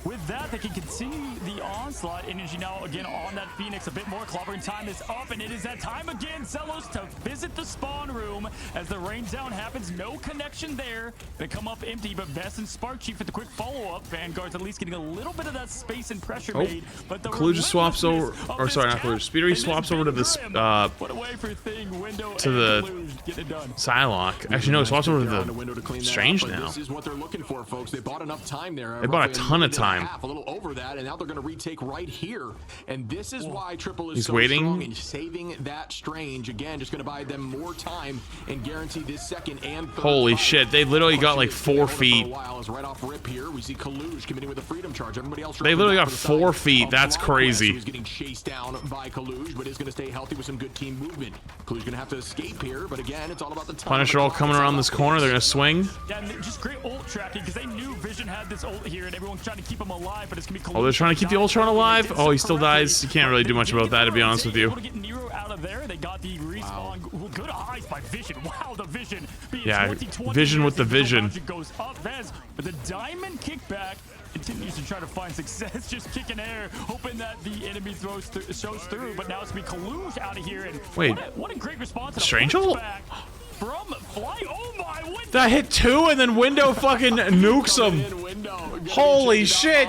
With that, they can continue the onslaught. Energy now again on that Phoenix. A bit more. Clobbering time is up, and it is that time again. Zelos to visit the spawn room as the rain down happens. No connection there. They come up empty, but Vest and Spark Chief with the quick follow-up. Vanguard's at least getting a little bit of that space and pressure made. But the Kaluja swaps over, or sorry, not Kaluja. Speedery and swaps this over to this What a way for Thing, Window, to and the Kaluja getting it done. Psylocke. Actually, no, he swaps over to They're on the window to clean the that Strange up, but now. This is what they're looking for, folks. They bought enough time there. They bought a roughly ton of minute and a time. half, a little over that, and now they're going to retake right here. And this is why Triple is He's so waiting. strong and saving that Strange. Again, just going to buy them more time and guarantee this second and third Holy fight. shit, they literally got like 4 For a feet. while, as right off rip here, we see Kaluj committing with a freedom charge. Everybody else They dropping literally back got to the 4 side feet. of That's Flyquest, crazy. who's getting chased down by Kaluj, but is going to stay healthy with some good team movement. Kaluj going to have to escape here, but again, it's all about the time. Punisher all coming around this corner. They're gonna swing. Yeah, and just great ult tracking because they knew Vision had this ult here and everyone's trying to keep him alive, but it's gonna be Oh, they're trying to keep the Ultron alive. Oh, he still dies. You can't really do much about that, to be honest with you. Able to get Nero out of there. They got the respawn. Good eyes by Vision. Wow, the Vision. Being Yeah, 2020 Vision with the years, vision. goes up. Vez with the diamond kickback continues to try to find success, just kicking air, hoping that the enemy shows through. But now it's gonna be Kaluj out of here. And Wait, what a great response! And a Strange ult? pushback from Fly. Oh my! Window. That hit 2 and then Window fucking nukes him. Holy shit.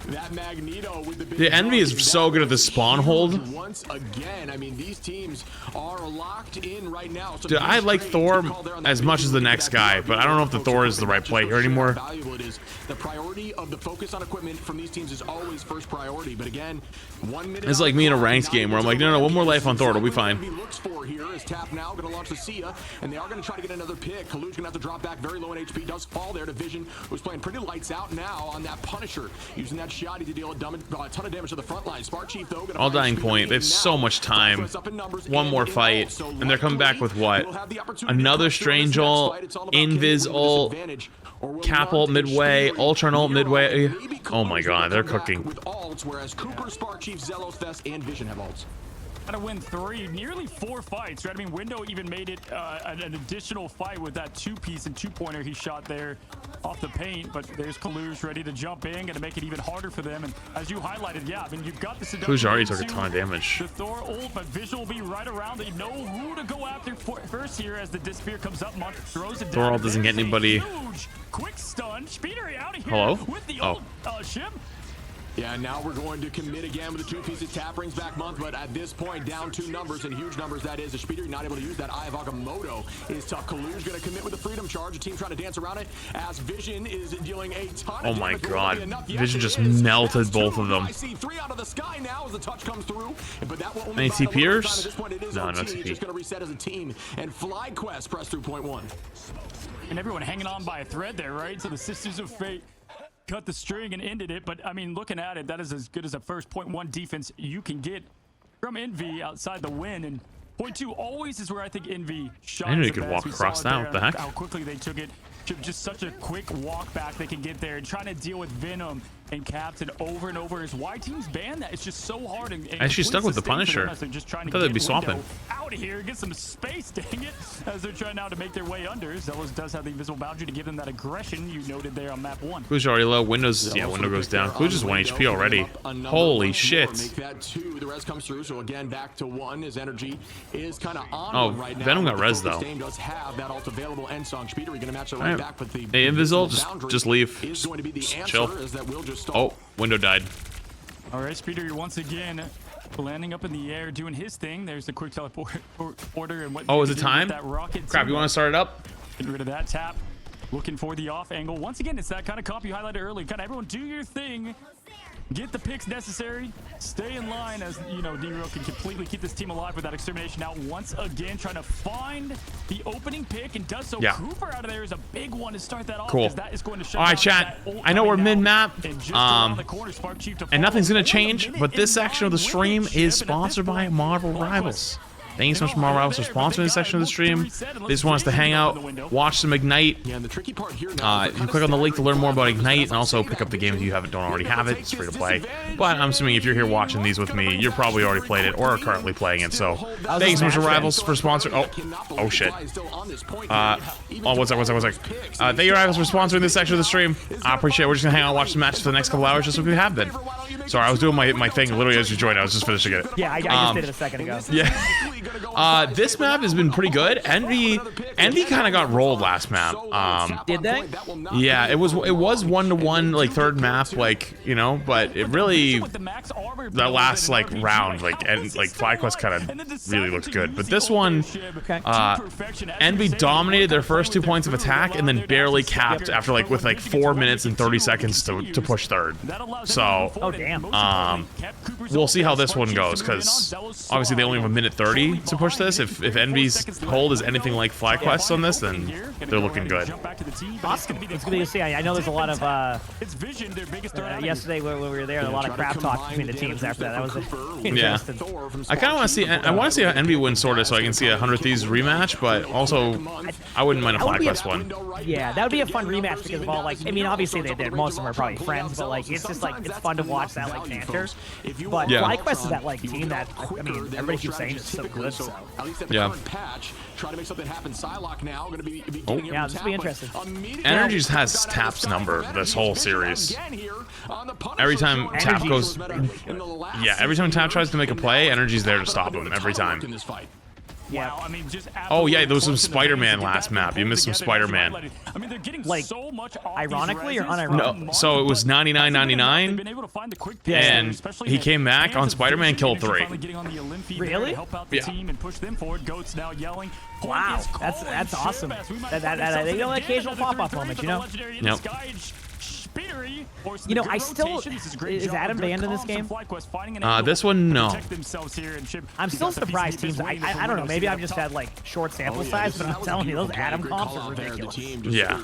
That Magneto with the big The Envy is jump. so good at the spawn hold. Once again, I mean, these teams are locked in right now. So Dude, I like Thor as much as the next guy, but I don't know if the Thor is the right play here anymore. Valuable it is. The priority of the focus on equipment from these teams is always first priority. But again, 1 minute. It's like me in a ranked game where I'm like, no, one more life on Thor, it'll be fine. Looks for here is Tap now going to launch the Sia, and they are going to try to get another pick. Kalu's going to have to drop back very low in HP. Does fall there to Vision, who's playing pretty lights out now on that Punisher, using that shoddy to deal a ton of damage to the front line. Spark Chief though, All dying point. They have so much time. One more fight, and they're coming back with what? Another Strange ult, Invis ult, Cap ult midway, Ultron ult midway. Oh my god, they're cooking. With ults, whereas Cooper, Spark Chief, Zelos, Vest, and Vision have ults. Gotta win 3, nearly 4 fights, right? I mean, Window even made it an additional fight with that 2-piece and 2-pointer he shot there off the paint. But there's Kaluj ready to jump in, gonna make it even harder for them. And as you highlighted, yeah, I mean, you've got the Kaluj already took a ton of damage. The Thor ult, but Visual will be right around. They know who to go after first here as the Disappear comes up. Monk throws it down. Thor ult doesn't get anybody. Huge, quick stun. Speedery out of here. Hello? With the Oh. ult, Shim. Yeah, now we're going to commit again with the 2-piece. Tap brings back Month, but at this point, down 2 numbers, and huge numbers that is. The Speeder not able to use that Eye of Agamotto is tough. Kaluj going to commit with the Freedom Charge. The team trying to dance around it as Vision is dealing a ton of Oh my damage. god, Yes, Vision it just is. melted That's both 2. of them. I see 3 out of the sky now as the touch comes through, but that will only Any buy a little bit of TPers? time. At this point, it is No, OT. no It's TP. just going to reset as a team, and Flyquest press through point 1. And everyone hanging on by a thread there, right? So the Sisters of Fate cut the string and ended it. But I mean, looking at it, that is as good as a first .1 defense you can get from Envy outside the win. And point 2 always is where I think Envy shines. I knew he the could best. walk We across saw it that. there, What the heck? How quickly they took it. Just such a quick walk back they can get there and trying to deal with Venom and Captain over and over. Is why teams ban that? It's just so hard. And Actually stuck with the complete sustain for them Punisher. as they're just trying I to thought they'd be get Window swapping. out of here, get some space, dang it, as they're trying now to make their way under. Zealous does have the invisible boundary to give them that aggression you noted there on map 1. Kluge already low. Windows, yeah, window goes down. Kluge is 1 HP already. Holy shit. Make that 2. The res comes through, so again back to 1. His energy is kind of on Oh, right now. Venom got res though. Dame does have that ult available. End song Speeder going to match it right back, but the Hey, Invisible, just leave. is going to be the answer, Chill. as that will just stall. Oh, window died. All right, Speeder once again landing up in the air, doing his thing. There's the quick teleport order and what. Oh, is it you can do with time? That rocket Crap, you want to start it up? Get rid of that tap. Looking for the off angle. Once again, it's that kind of comp you highlighted earlier. Kind of everyone do your thing. Get the picks necessary. Stay in line as, you know, D-Row can completely keep this team alive with that extermination. Now, once again, trying to find the opening pick and does so. Yeah. Cooper out of there is a big one to start that off. Cool. That is going to shut All right, down chat. that ult I know we're coming now. mid-map, And just around the corner, Spark Chief to and follow. nothing's gonna Only a change, minute but this and section of the 9 stream with is Chip, and at sponsored this by point, Marvel Flyquest. Rivals. Thank you so much for Marvel Rivals for sponsoring this section of the stream. They just want us to hang out, watch some Ignite. Yeah, and the tricky part here now, You can click on the link to learn more about Ignite and also pick up the game if you don't already have it. It's free to play. But I'm assuming if you're here watching these with me, you're probably already played it or are currently playing it. So thank you so much to Rivals for sponsoring. Oh shit. One sec. Thank you Rivals for sponsoring this section of the stream. I appreciate it. We're just gonna hang out and watch the match for the next couple hours just like we have been. Sorry, I was doing my thing literally as you joined. I was just finishing it. Yeah, I just did it a second ago. Yeah. This map has been pretty good. Envy kind of got rolled last map. Did they? Yeah, it was 1-to-1 like third map, like, you know, but it really that last like round and Flyquest kind of really looked good. But this one, Envy dominated their first 2 points of attack and then barely capped after with 4 minutes and 30 seconds to push third. So Oh damn. we'll see how this one goes, because obviously they only have a minute 30 to push this. If Envy's hold is anything like Flyquest on this, then they're looking good. Awesome. It's good to see. I know there's a lot of yesterday when we were there, a lot of crap talk between the teams after that. That was interesting. I kind of want to see. I want to see how Envy wins sorta, so I can see a 100 Thieves rematch. But also, I wouldn't mind a Flyquest one. Yeah, that would be a fun rematch because of all I mean, obviously most of them are probably friends, but it's just it's fun to watch that banter. But Flyquest is that team that I mean everybody keeps saying it's so good. So yeah. Try to make something happen. Psylocke now going to be yeah, this will be interesting. Energy just has Tap's number this whole series. Every time Tap goes, every time Tap tries to make a play, Energy's there to stop him every time. Yeah. Wow, I mean, just Oh yeah, there was some Spider-Man last map. You missed some Spider-Man. I mean, they're getting so much ironically or unironically? No, so it was 99.99, and he came back on Spider-Man, killed 3. Really? Yeah. Wow, that's awesome. That you know, occasional pop-off moments, you know. Yep. You know, I still is Adam banned in this game? This one, no. I'm still surprised teams. I don't know. Maybe I've just had short sample size, but I'm telling you, those Adam comps are ridiculous. Yeah.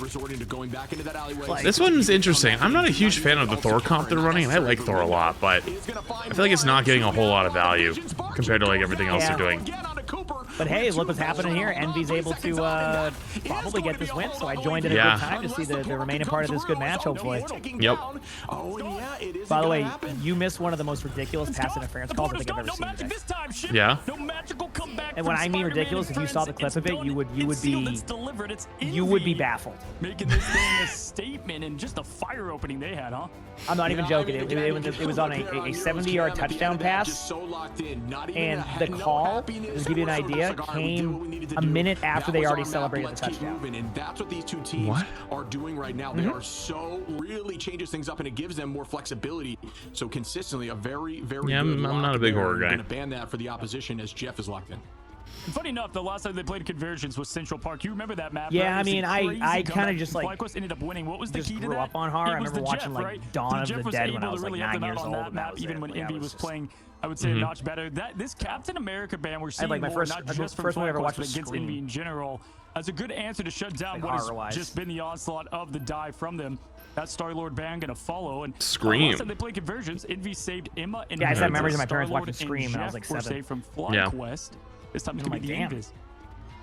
This one's interesting. I'm not a huge fan of the Thor comp they're running, and I like Thor a lot, but I feel like it's not getting a whole lot of value compared to everything else they're doing. But hey, look what's happening here. Envy's able to probably get this win, so I joined at a good time to see the remaining part of this good match, hopefully. Yep. By the way, you missed one of the most ridiculous pass interference calls I think I've ever seen today. Yeah. And when I mean ridiculous, if you saw the clip of it, you would be baffled. Making this thing a statement and just a fire opening they had, huh? I'm not even joking. It was on a 70-yard touchdown pass, and the call, to give you an idea, came a minute after they already celebrated the touchdown. And that's what these two teams are doing right now. They are so really changes things up, and it gives them more flexibility. So consistently, a very, very good I'm not a big horror guy. I'm going to ban that for the opposition as Jeff is locked in. Funny enough, the last time they played Conversions was Central Park. You remember that map? Yeah, I mean, I kind of just Flyquest ended up winning. What was the key to that? Grew up on horror. I remember watching Dawn of the Dead when I was 9 years old. On that even when Envy was playing, I would say a notch better. This Captain America ban we're seeing my first, not just from one I ever watched but against Envy in general as a good answer to shut down what has just been the onslaught of the dive from them. That Star-Lord ban gonna follow, and Scream. Last time they played Conversions, Envy saved Emma and I had memories of my parents watching Scream, and I was like 7. Saved from Flyquest. This time it's gonna be the damn. Invis.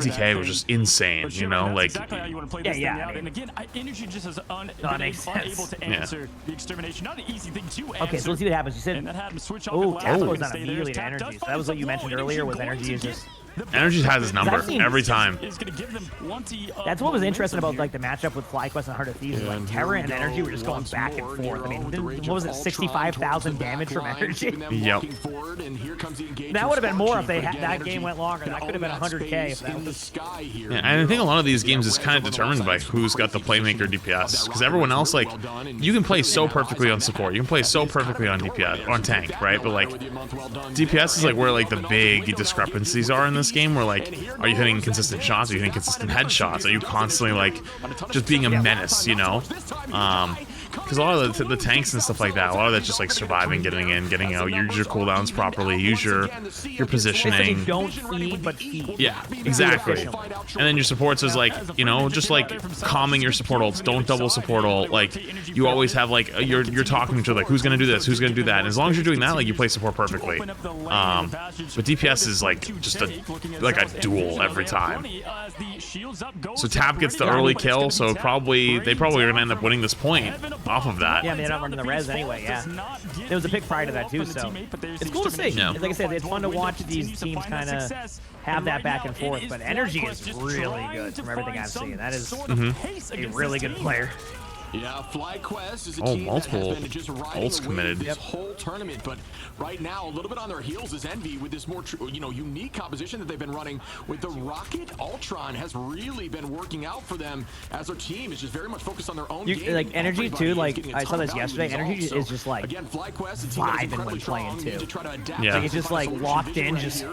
TTK was just insane, you know, that's like exactly how you want to play this thing I out. mean, And again, Energy just is makes unable sense. to answer the extermination. Not an easy thing to answer. Okay, so let's see what happens. You and said, that had him switch off. oh, and Tap Last goes Stay down there. immediately to Tap does energy. So find that was what you some mentioned low earlier with going energy to is get just Energy has his number every time. That's what was interesting about like the matchup with Flyquest and Heart of Thieves. Like Terra and Energy were just going back and forth. I mean, what was it, 65,000 damage from Energy? Yep. That would have been more if they had that game went longer. That could have been 100K. If that was... Yeah, and I think a lot of these games is kind of determined by who's got the playmaker DPS, because everyone else, like, you can play so perfectly on support, you can play so perfectly on DPS, on tank, right? But like, DPS is like where like the big discrepancies are in this game. Where like, are you hitting consistent shots? Are you hitting consistent headshots? Are you constantly like just being a menace? You know, because a lot of the tanks and stuff like that, a lot of that's just like surviving, getting in, getting out. Use your cooldowns properly. Use your positioning. Don't feed, but feed. Yeah, exactly. And then your supports is like, you know, just like calming your support ults. Don't double support ult. Like, you always have like you're talking to like who's gonna do this, who's gonna do that. And as long as you're doing that, like you play support perfectly. But DPS is like just a duel every time. So Tap gets the early kill, so they probably are gonna end up winning this point off of that. Yeah, they end up running the res anyway. Yeah, there was a pick prior to that too, so it's cool to see. Yeah. Like I said, it's fun to watch these teams kind of have that back and forth. But Energy is really good from everything I've seen. That is a really good player. Yeah, Flyquest is a team multiple that has been just riding ults away committed. this whole tournament, but right now a little bit on their heels is Envy with this more unique composition that they've been running with the Rocket Ultron has really been working out for them as their team is just very much focused on their own game. Like Energy too, like I saw this yesterday. Energy is just like again, Flyquest, vibing when playing too. Yeah, like it's just like locked in, just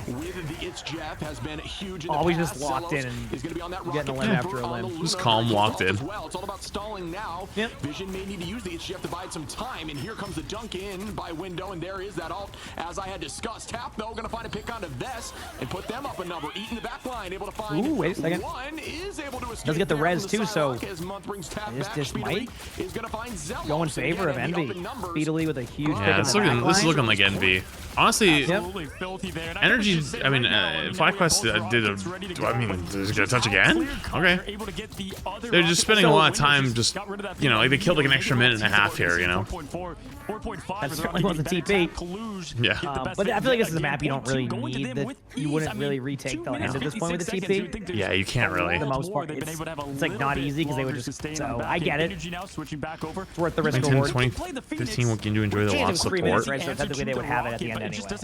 with the It's Jeff has been huge. Always just locked in and getting a limb after a limb. Just calm, locked in. It's all about stalling now. Yep. Vision may need to use the HGF to buy some time, and here comes the dunk in by Window, and there is that ult. As I had discussed, Tap though gonna find a pick onto Vest and put them up a number. Eating the back line, able to find. Ooh, wait a second. One is able to escape. Doesn't get the res too, so as Month brings Tap this back. just might is gonna find Zelos. go in favor of Envy. Speedily with a huge. Yeah, this is looking like Envy. Honestly, Energy. I mean, Flyquest did a. I mean, did it get a touch again? Okay. They're just spending a lot of time just, you know, like they killed like an extra minute and a half here, you know. That certainly wasn't TP. Yeah. But I feel like this is a map you don't really need. That you wouldn't really retake the end at this point with the TP. Yeah, you can't really. For the most part, it's like not easy because they would just. So I get it. It's worth the risk 10, reward. 20, 15. What can you enjoy the lost 3 minutes, support? right? So technically they would have it at the end anyway. So.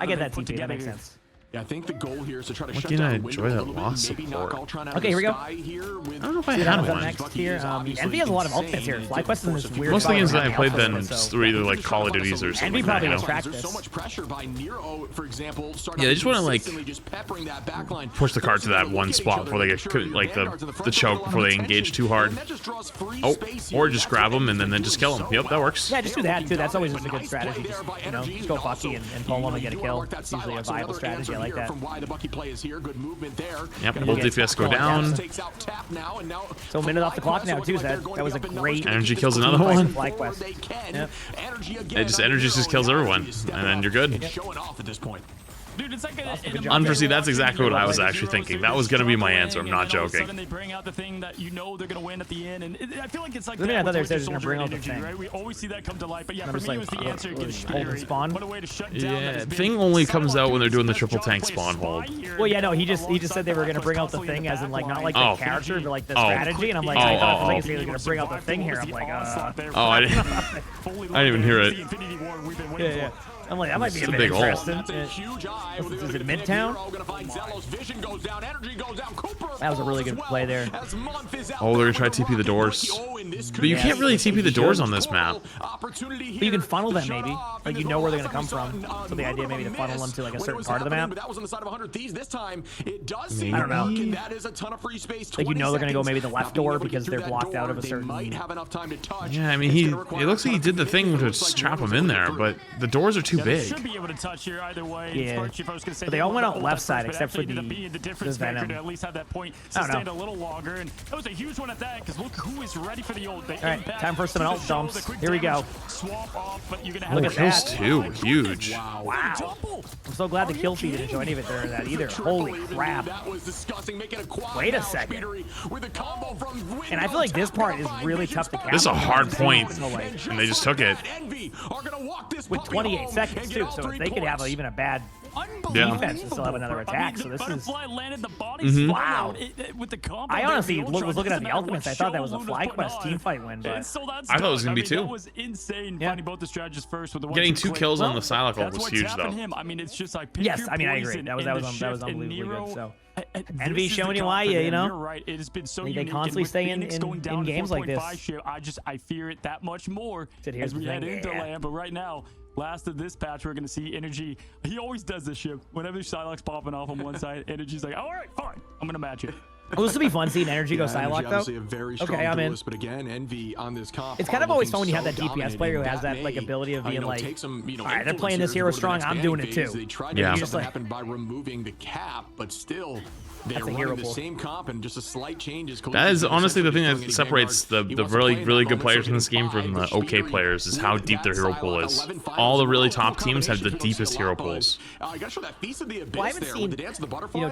I get that TP. That makes sense. Yeah, I think the goal here is to try to What shut can I down enjoy Window a that little bit, lost maybe knock support? Ultron out Okay, of here we the go. sky here with I don't know if I See had that one. next here. Envy has a lot of outfits here. Flyquest is this weird. Most of the games that I played outfit, then so- were either like Call of Duties or something Envy like that, probably you will know? track There's this. so much pressure by Nero, for example. Yeah, they just want to like just peppering that back line. push the card to that one spot before they get like the choke before they engage too hard. Oh, or just grab them and then just kill them. Yep, that works. Yeah, just do that too. That's always just a good strategy. Just, you know, just go Bucky and pull them and get a kill. It's usually a viable strategy. I like that. From why the Bucky play is here. Good movement there. Yep, both DPS go down. Takes out Tap now, and now So a minute off the clock now too. So that was a great. Energy kills another one. Flyquest. Yep. Energy just kills everyone, and then you're good. Showing off at this point. Dude, it's like Unforeseen, that's exactly what I was actually thinking. That was going to be my answer. I'm not joking. They bring out the thing that you know they're going to win at the end, and I feel like it's like I that thought they with were Winter going to Soldier bring out and the Energy, thing. right? We always see that come to light, but yeah, I'm for just me, like, it was the answer against hold and Fury. spawn. What a way to shut down Yeah, that has been thing only comes out when they're doing the Dude, triple it's tank such a spawn hold. Well, yeah, no, he just said they were going to bring out the thing as in like not like the Oh. character, but like the Oh. strategy, and I'm like, Oh, I thought oh, for a oh. second they were going to bring out the thing here. I'm like, Oh, I didn't even hear it. yeah. I'm like, that might be a It's a bit big ult. interesting. That's a huge eye. Is it Midtown? Vision goes down, energy goes down. Cooper That was a really good play there. Oh, they're gonna try to TP the doors. But you can't really TP the doors on this map. But you can funnel them maybe. Like you know where they're going to come from. So the idea maybe to funnel them to like a certain part of the map. That was on the side of 100 Thieves. This time it does Maybe. seem I don't know. and that is a ton of free space. Like you know they're going to go maybe the 20 left seconds. door Now, being because able to they're get through blocked that out of a door, certain. They might have enough time to touch. Yeah, I mean, it looks like he did the thing to trap him in there, but the doors are too big. Should be able to touch here either way. Yeah. If I was gonna say But they all went out were left side but except for actually ended up being the difference Venom. maker to at least have that point I don't know. sustained a little longer. And that was a huge one at that because look who is ready for the ult. All right, time for some ult dumps. Here we go. Swap off, but you're gonna Look have at Kills that. too, huge. Wow. I'm so glad the kill feed didn't show any of it during that either. Holy crap. That was disgusting. Making a quad Wait a now, second. Speedery with a combo from And I feel like this part is really tough to capture. This is a hard point, So, like, and they just took it. Envy are gonna walk this with puppy 28 home seconds and get too, all so 3 they could have points. even a bad defense and still have another attack. So this is Butterfly landed the body wow. With the combo. I honestly was looking at the ultimates. I thought that was a Flyquest team fight win, but I thought it was gonna be two. That was insane. Finding both the strategists first with the Getting 2 kills on the Psylocke ult was huge though. I mean, it's just like yes, I mean I agree. That was unbelievably good. So Envy showing you why you know. You're right. It has been so they constantly stay in games like this. I fear it that much more as we head into land. But right now, last of this patch, we're gonna see Energy. He always does this shit. Whenever Psylocke's popping off on one side, Energy's like, all right, fine, I'm gonna match it. Well, this would be fun seeing Energy go Psylocke though. A very strong duelist, but again, Envy on this comp. It's kind of always fun when you have that DPS player who has that like ability of being like, all right, they're playing this hero strong, I'm doing it too. Yeah, just like happened by removing the cap, but still. They're running the same comp and just a slight change is that is honestly the thing that separates the really good players in this game from the okay players is how deep their hero pool is. All the really top teams have the deepest hero pools. Well, I haven't seen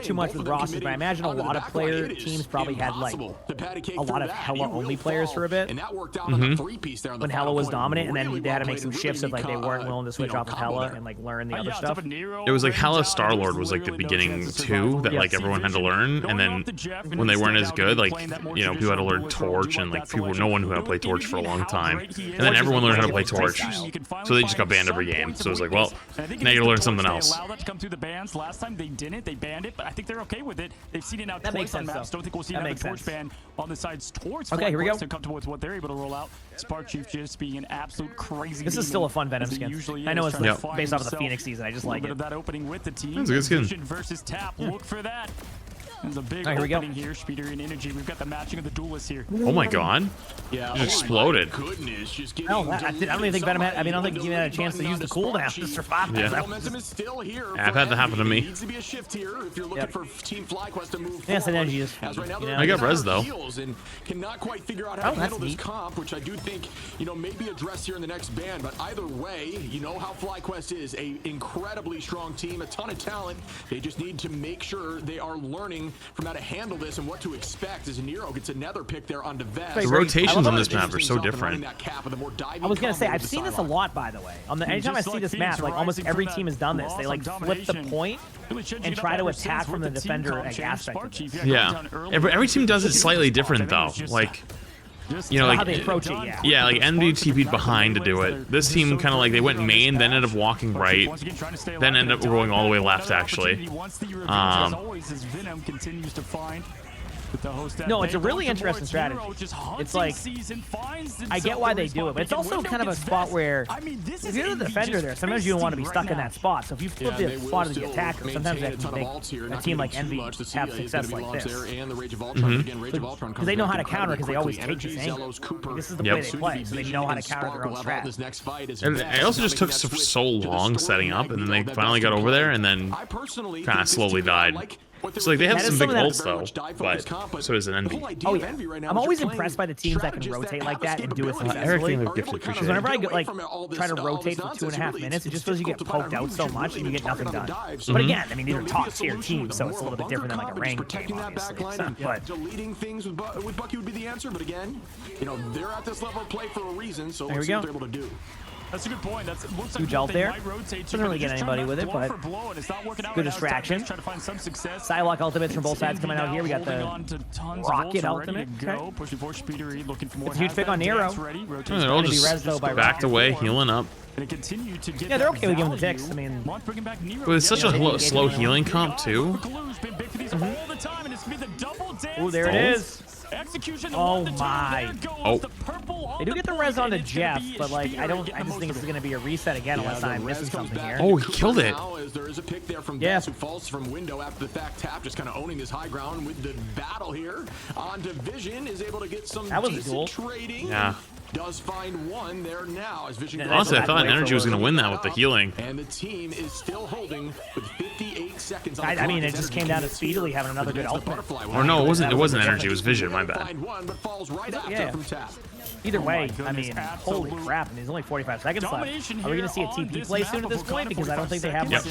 too much with rosters, but I imagine a lot of teams probably had like a lot of Hella only players for a bit. When Hella was dominant, and then they had to make some shifts if like they weren't willing to switch off of Hella and like learn the other stuff. It was like Hella Star-Lord was like the beginning too that like everyone had to learn, and then when they weren't as good, like people had to learn Torch, and like no one knew how to play Torch for a long time, and then everyone learned how to play Torch, so they just got banned every game. So it was like, well, now you gotta learn something else. Allow that to come through the bans. Last time they didn't, they banned it, but I think they're okay with it. They've seen it now twice on maps. Don't think we'll see another Torch ban on the sides towards. Okay, here we go. They're comfortable with what they're able to roll out. Spark Chief just being an absolute crazy. This is still a fun Venom skin. I know it's based off of the Phoenix season. I just like it. Of that opening with the team. That's a good skin. Vision versus Tap. Look for that. There's a big opening here, Speeder and Energy. We've got the matching of the duelists here. Oh my god. Yeah. It exploded. No, I don't even think Venom had, I don't think he had a chance to use the cooldown to survive. Yeah. I've had that happen to me. Needs to be a shift here if you're looking for Team Flyquest to move yes, and Energy is. I got res though. And cannot quite figure out how to handle this comp, which I do think, may be addressed here in the next ban. But either way, you know how Flyquest is, a incredibly strong team, a ton of talent. They just need to make sure they are learning from how to handle this and what to expect as Nero gets another pick there on Vest. The rotations on this map are so different. I was gonna say, I've seen this a lot, by the way. Anytime I see this map, like almost every team has done this. They like flip the point and try to attack from the defender aspect of this. Yeah. Every team does it slightly different though. Like, like how they approach it, yeah, like Envy TP'd behind to do it. This team kind of like they went main, then ended up walking right, then ended up going all the way left actually. No, it's a really interesting strategy. It's like, I get why they do it, but it's also kind of a spot where, if you're the defender there, sometimes you don't want to be stuck in that spot. So if you flip the spot of the attacker, sometimes that can make a team like Envy have success like this. Because they know how to counter, because they always take this angle. This is the way they play, so they know how to counter their own strat. And it also just took so long setting up, and then they finally got over there, and then kind of slowly died. So like they have some big ults though, but so does an Envy. Oh yeah, I'm always impressed by the teams that can rotate like that and do it successfully. Because whenever I like try to rotate for 2.5 minutes, it just feels you get poked out so much and you get nothing done. But again, I mean these are top tier teams, so it's a little bit different than like a ranked game, obviously. But deleting things with Bucky would be the answer. But again, they're at this level of play for a reason. So let's see what they're able to do. That's a good point. Looks huge ult there. Doesn't really get anybody with it, but good distraction. Psylocke ultimates from both sides coming out here. We got the rocket ultimate. It's a huge pick on Nero. They're all just backed away, healing up. Yeah, they're okay with giving the ticks. I mean, but it's such a slow healing comp too. Oh, there it is. Oh my! Oh, they do get the res on to Jeff, but like I just think it's going to be a reset again unless I'm missing something here. Oh, he killed it. There is a pick there from Vest who falls from window after the fact. Tap just kind of owning this high ground with the battle here. On Division is able to get some decent trading. Yeah. Does find one there now as Vision. Honestly, I thought Energy was going to win that with the healing. And the team is still holding with 58 seconds. I mean, it just came down to speedily having another good ultimate. Or no, it wasn't Energy. It was Vision. My bad. Yeah. Either way, I mean, holy crap! I mean, there's only 45 seconds left. Are we going to see a TP play soon at this point? Because I don't think they have much.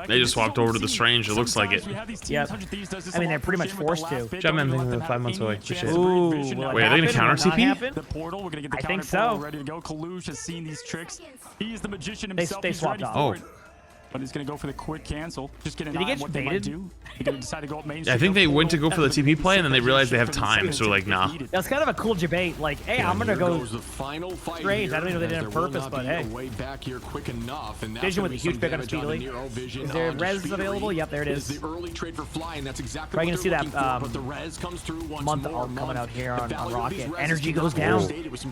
They just walked over to the Strange. It looks like it. Yep. I mean, they're pretty much forced to. Jumpman being 5 months away. Ooh. Wait, are they going to counter TP? I think so. Ready to go. Kalush has seen these tricks. He is the magician himself. They swapped off. Oh. but he's going to go for the quick cancel. Just get an Did he eye get on what they might baited? do. They're going to decide to go up main. I think they went to go for the TP play, and then they realized they have time, so like, nah. That's kind of a cool debate. Like, hey, I'm gonna go strange. I don't even know they did it on purpose, but hey. Vision with a huge pick on Speedily. Is there res available? Yep, there it is. The early trade for flying. That's exactly Probably what gonna see they're that looking for, but the res comes through once month more. arc coming out here on Rocket. res Energy is goes down.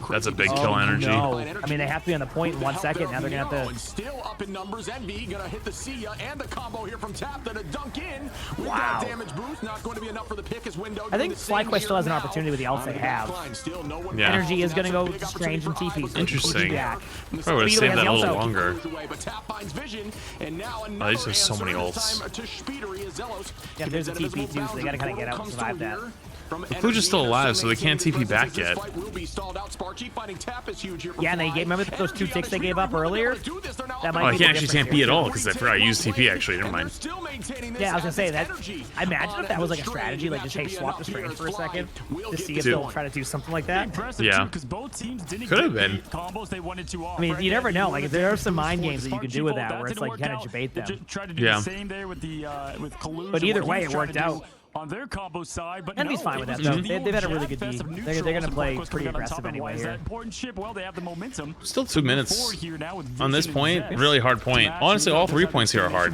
That's a big Oh, kill energy. no. I mean, they have to be on the point in 1 second. Now they're gonna have to. Still up in numbers. Envy gonna hit the Sia and the combo here from Tap. Then a dunk in with Wow. that damage boost. Not going to be enough for the pick as window. I think Flyquest still has an opportunity with the ults they have. Yeah. Energy is gonna go strange and TP. So Interesting. back. Probably would have saved that a little longer. Oh, they just have so many ults. Yeah, there's a TP too, so they gotta kind of get out and survive that. The Kluge is still alive, so they can't TP back yet. Yeah, and they gave, remember those 2 ticks they gave up earlier? That might Oh, I be can't the actually difference TP here. at all because I forgot I used TP actually. Never mind. Yeah, I was gonna say that. I imagine if that was like a strategy, like just hey, swap the strange for a second to see if they'll try to do something like that. Yeah. Could have been. I mean, you never know. Like, there are some mind games that you can do with that, where it's like you kind of debate them. Yeah. But either way, it worked out. On their combo side, but Envy's fine with that, though. They've had a really good D. They're going to play pretty aggressive anyway here. Well, they have the momentum. Still 2 minutes on this point. Really hard point. Honestly, all 3 points here are hard.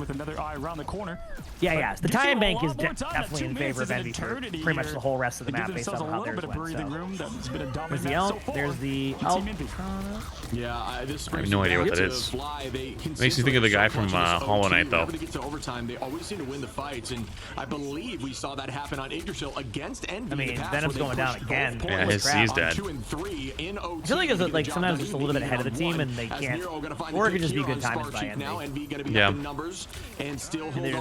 Yeah. The tie-in bank is definitely in favor of Envy for pretty much the whole rest of the map based on how theirs went. So. There's the ult. There's the ult. Yeah, this I have no idea what that is. Makes me think of the guy from Hollow Knight, though. They always seem to win the fights, and I believe we saw that happen on Yggdrasil against Envy. I mean, Venom's going down again. Yeah, his C's dead. I feel like it's like sometimes just a little bit ahead of the team and they can't, or it could just be good timing by Envy. Yeah.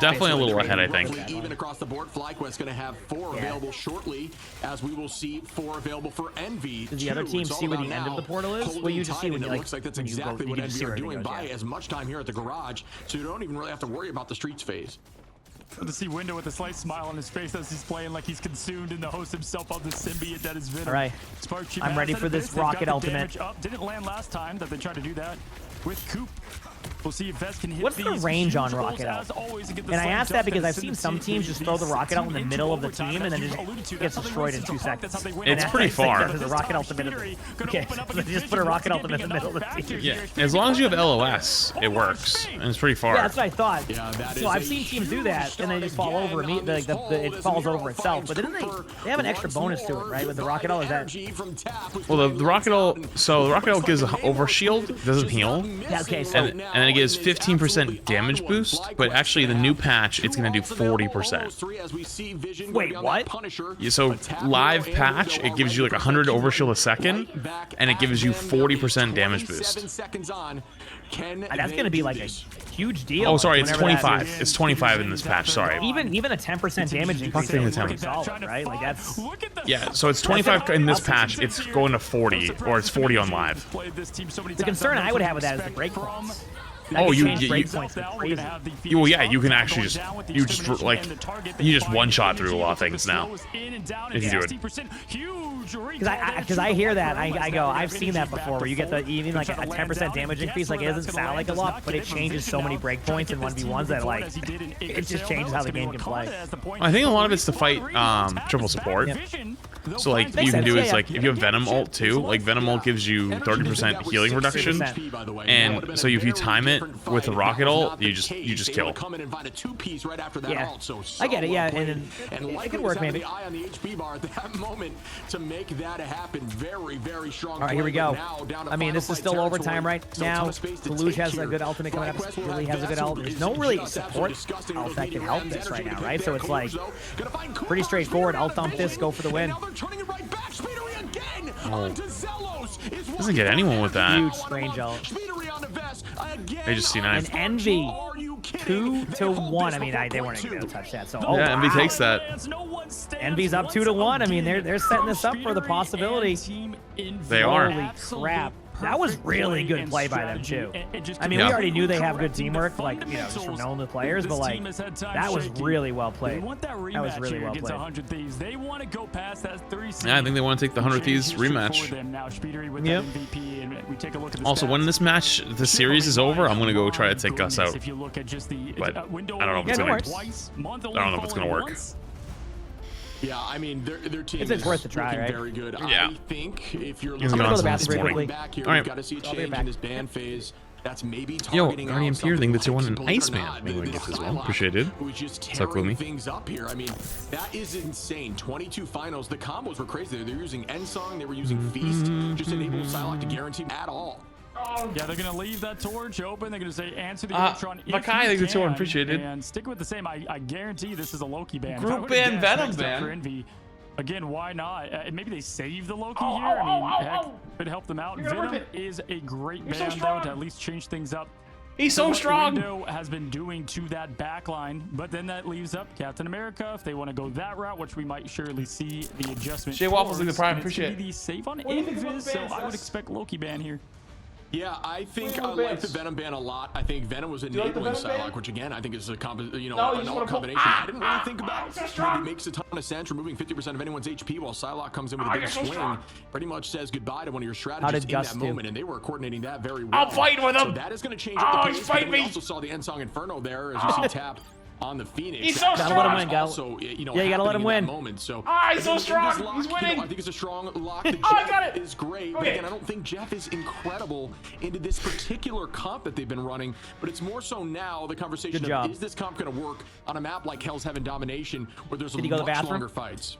Definitely a little ahead, I think. Even across the board, Flyquest going to have 4 available shortly, as we will see 4 available for Envy. Does the other team see where the end of the portal is? Well, you just see when you like. Looks like that's when you go, exactly you what can just see Envy where are everything doing. goes, Buy yeah. as much time here at the garage, so you don't even really have to worry about the streets phase. To see Window with a slight smile on his face as he's playing like he's consumed in the host himself on the symbiote that is Venom. All right, I'm ready for this rocket ultimate. Didn't land last time that they tried to do that with Coop. We'll see if Vest can hit. What's the range on Rocket Ult? And I ask that because I've seen some teams just throw the Rocket Ult in the middle of the team and then just gets destroyed in 2 seconds. It's pretty far. There's a Rocket Ultimate. Okay, so they just put a Rocket Ultimate in the middle of the team. Yeah, as long as you have LOS, it works, and it's pretty far. Yeah, that's what I thought. So I've seen teams do that, and they just fall over immediately. It falls over itself. But then they have an extra bonus to it, right? With the Rocket Ult, is that? Well, the Rocket Ult. So the Rocket Ult gives an overshield, doesn't heal. Yeah. Okay. So And then it gives 15% damage boost, but actually the new patch, it's going to do 40%. wait, what? Yeah, so live patch, it gives you like 100 overshield a second, and it gives you 40% damage boost. That's going to be like a huge deal. Oh, sorry, it's whenever that 25. is. It's 25 in this patch, sorry. Even a 10% damage increase thing is is pretty solid, right? Like that's. Yeah, so it's 25 in this patch, it's going to 40, or it's 40 on live. The concern I would have with that is the breakpoints. Oh, you well, yeah, you can actually just one shot through a lot of things now if you do it. Because I hear that, I go, I've seen that before, where you get even like a 10% damage increase. Like, it doesn't sound like a lot, but it changes so many breakpoints in 1v1s that like it just changes how the game can play. I think a lot of it's to fight triple support. Yep. So like you can do is like if you have Venom ult too, like Venom ult gives you 30% healing reduction, and so if you time it with the Rocket ult, you just kill. Yeah, I get it. Yeah, and it could work maybe. All right, here we go. I mean, this is still overtime right now. Deluge has a good ultimate coming up. Billy has a good ult. There's no really support ult that can help this right now, right? So it's like pretty straightforward. Ult dump this, go for the win. Oh. Doesn't get anyone with that. Huge strange ult. They just C9. And Envy 2-1. I mean, they weren't even gonna touch that. So yeah, Envy takes that. Envy's up 2-1. I mean, they're setting this up for the possibility. They are. Holy crap. That was really good play by them too. I mean, we already knew they have good teamwork, like, you know, just from knowing the players, but like, that was really well played. That was really well played. They want to go past that 3 seed. Yeah, I think they want to take the 100 Thieves rematch. Yep. Also, when this match, the series is over, I'm gonna go try to take Gus out. But I don't know if it's gonna work. Yeah, I mean, their team it's worth a try, right? Very good. Yeah. I think if you're looking go to the bathroom morning. quickly. back here, All right. we've got to see a change in this ban phase. That's maybe Yo, targeting Guardian out Pier, something think that you like, want an believe it or Iceman. not, Maybe we the get as well. Psylocke, Appreciate it. who's just Suck with me. tearing things up here. I mean, that is insane. 22 finals. The combos were crazy. They're using Ensong. They were using Feast. Just enable Psylocke to guarantee at all. Yeah, they're going to leave that torch open. They're going to say answer the Ultron if Makai, you thank you, can, appreciate it. and stick with the same. I guarantee this is a Loki ban. Group ban, Venom for ban. Envy. Again, why not? Maybe they save the Loki here. I mean, heck, could help them out. Venom is a great ban, though, to at least change things up. He's so strong. Window has been doing to that back line, but then that leaves up Captain America if they want to go that route, which we might surely see the adjustment. Jay Waffles in the prime, towards, appreciate and it's gonna be the save on Invis, so I would expect Loki ban here. Yeah, I think I like the Venom ban a lot. I think Venom was enabling Psylocke, which again I think is a combination. I didn't really think about. Maybe makes a ton of sense. Removing 50% of anyone's HP while Psylocke comes in with a big swing, pretty much says goodbye to one of your strategists in that moment, and they were coordinating that very well. I'm fighting with him. So that is going to change up the pace. But we also saw the Ensong Inferno there, as you see tap on the Phoenix. He's so strong. Gotta let him win, also, you know, yeah, you gotta let him win. Moment. So he's so strong. Lock, He's winning. You know, I think it's a strong lock. The I got Jeff it. is great, but again, I don't think Jeff is incredible into this particular comp that they've been running. But it's more so now the conversation of is this comp going to work on a map like Hell's Heaven Domination, where there's much longer fights.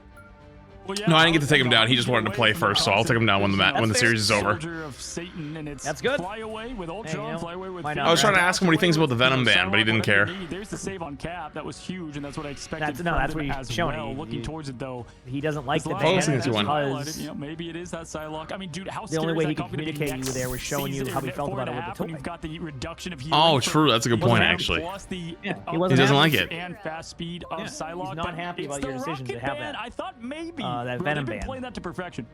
Well, yeah, No, I didn't get to take him down. He just wanted to play first, so I'll take him down when the series is over. Of Satan, and it's That's good. Fly away with Ultron, fly away with I was trying to ask him what he thinks about the Venom ban, but he didn't care. There's the save on Cap. That was huge, and that's what I expected. That's what he's showing. Well. Looking towards it though, he doesn't like the ban because you know, maybe it is that Psylocke. I mean, dude, how the only way he can communicate you there was showing you how he felt about it with the toy. You've got the reduction of oh, true. That's a good point, actually. He doesn't like it. And fast speed of Psylocke. He's not happy about your decision to have that. I thought maybe that Venom ban. That to perfection.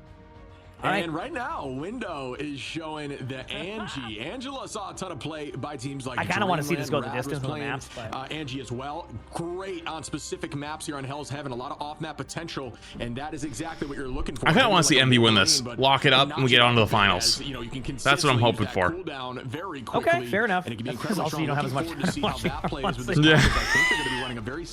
And right now, Window is showing the Angie. Angela saw a ton of play by teams like I kind of want to see this go the Rad distance was on the maps. But Angie as well. Great on specific maps here on Hell's Heaven. A lot of off-map potential, and that is exactly what you're looking for. I kind of want to see Envy win this. Lock it up and we get on to the finals. That's what I'm hoping for. Okay, fair enough. And it can be Because also you don't have as much time to watch Yeah.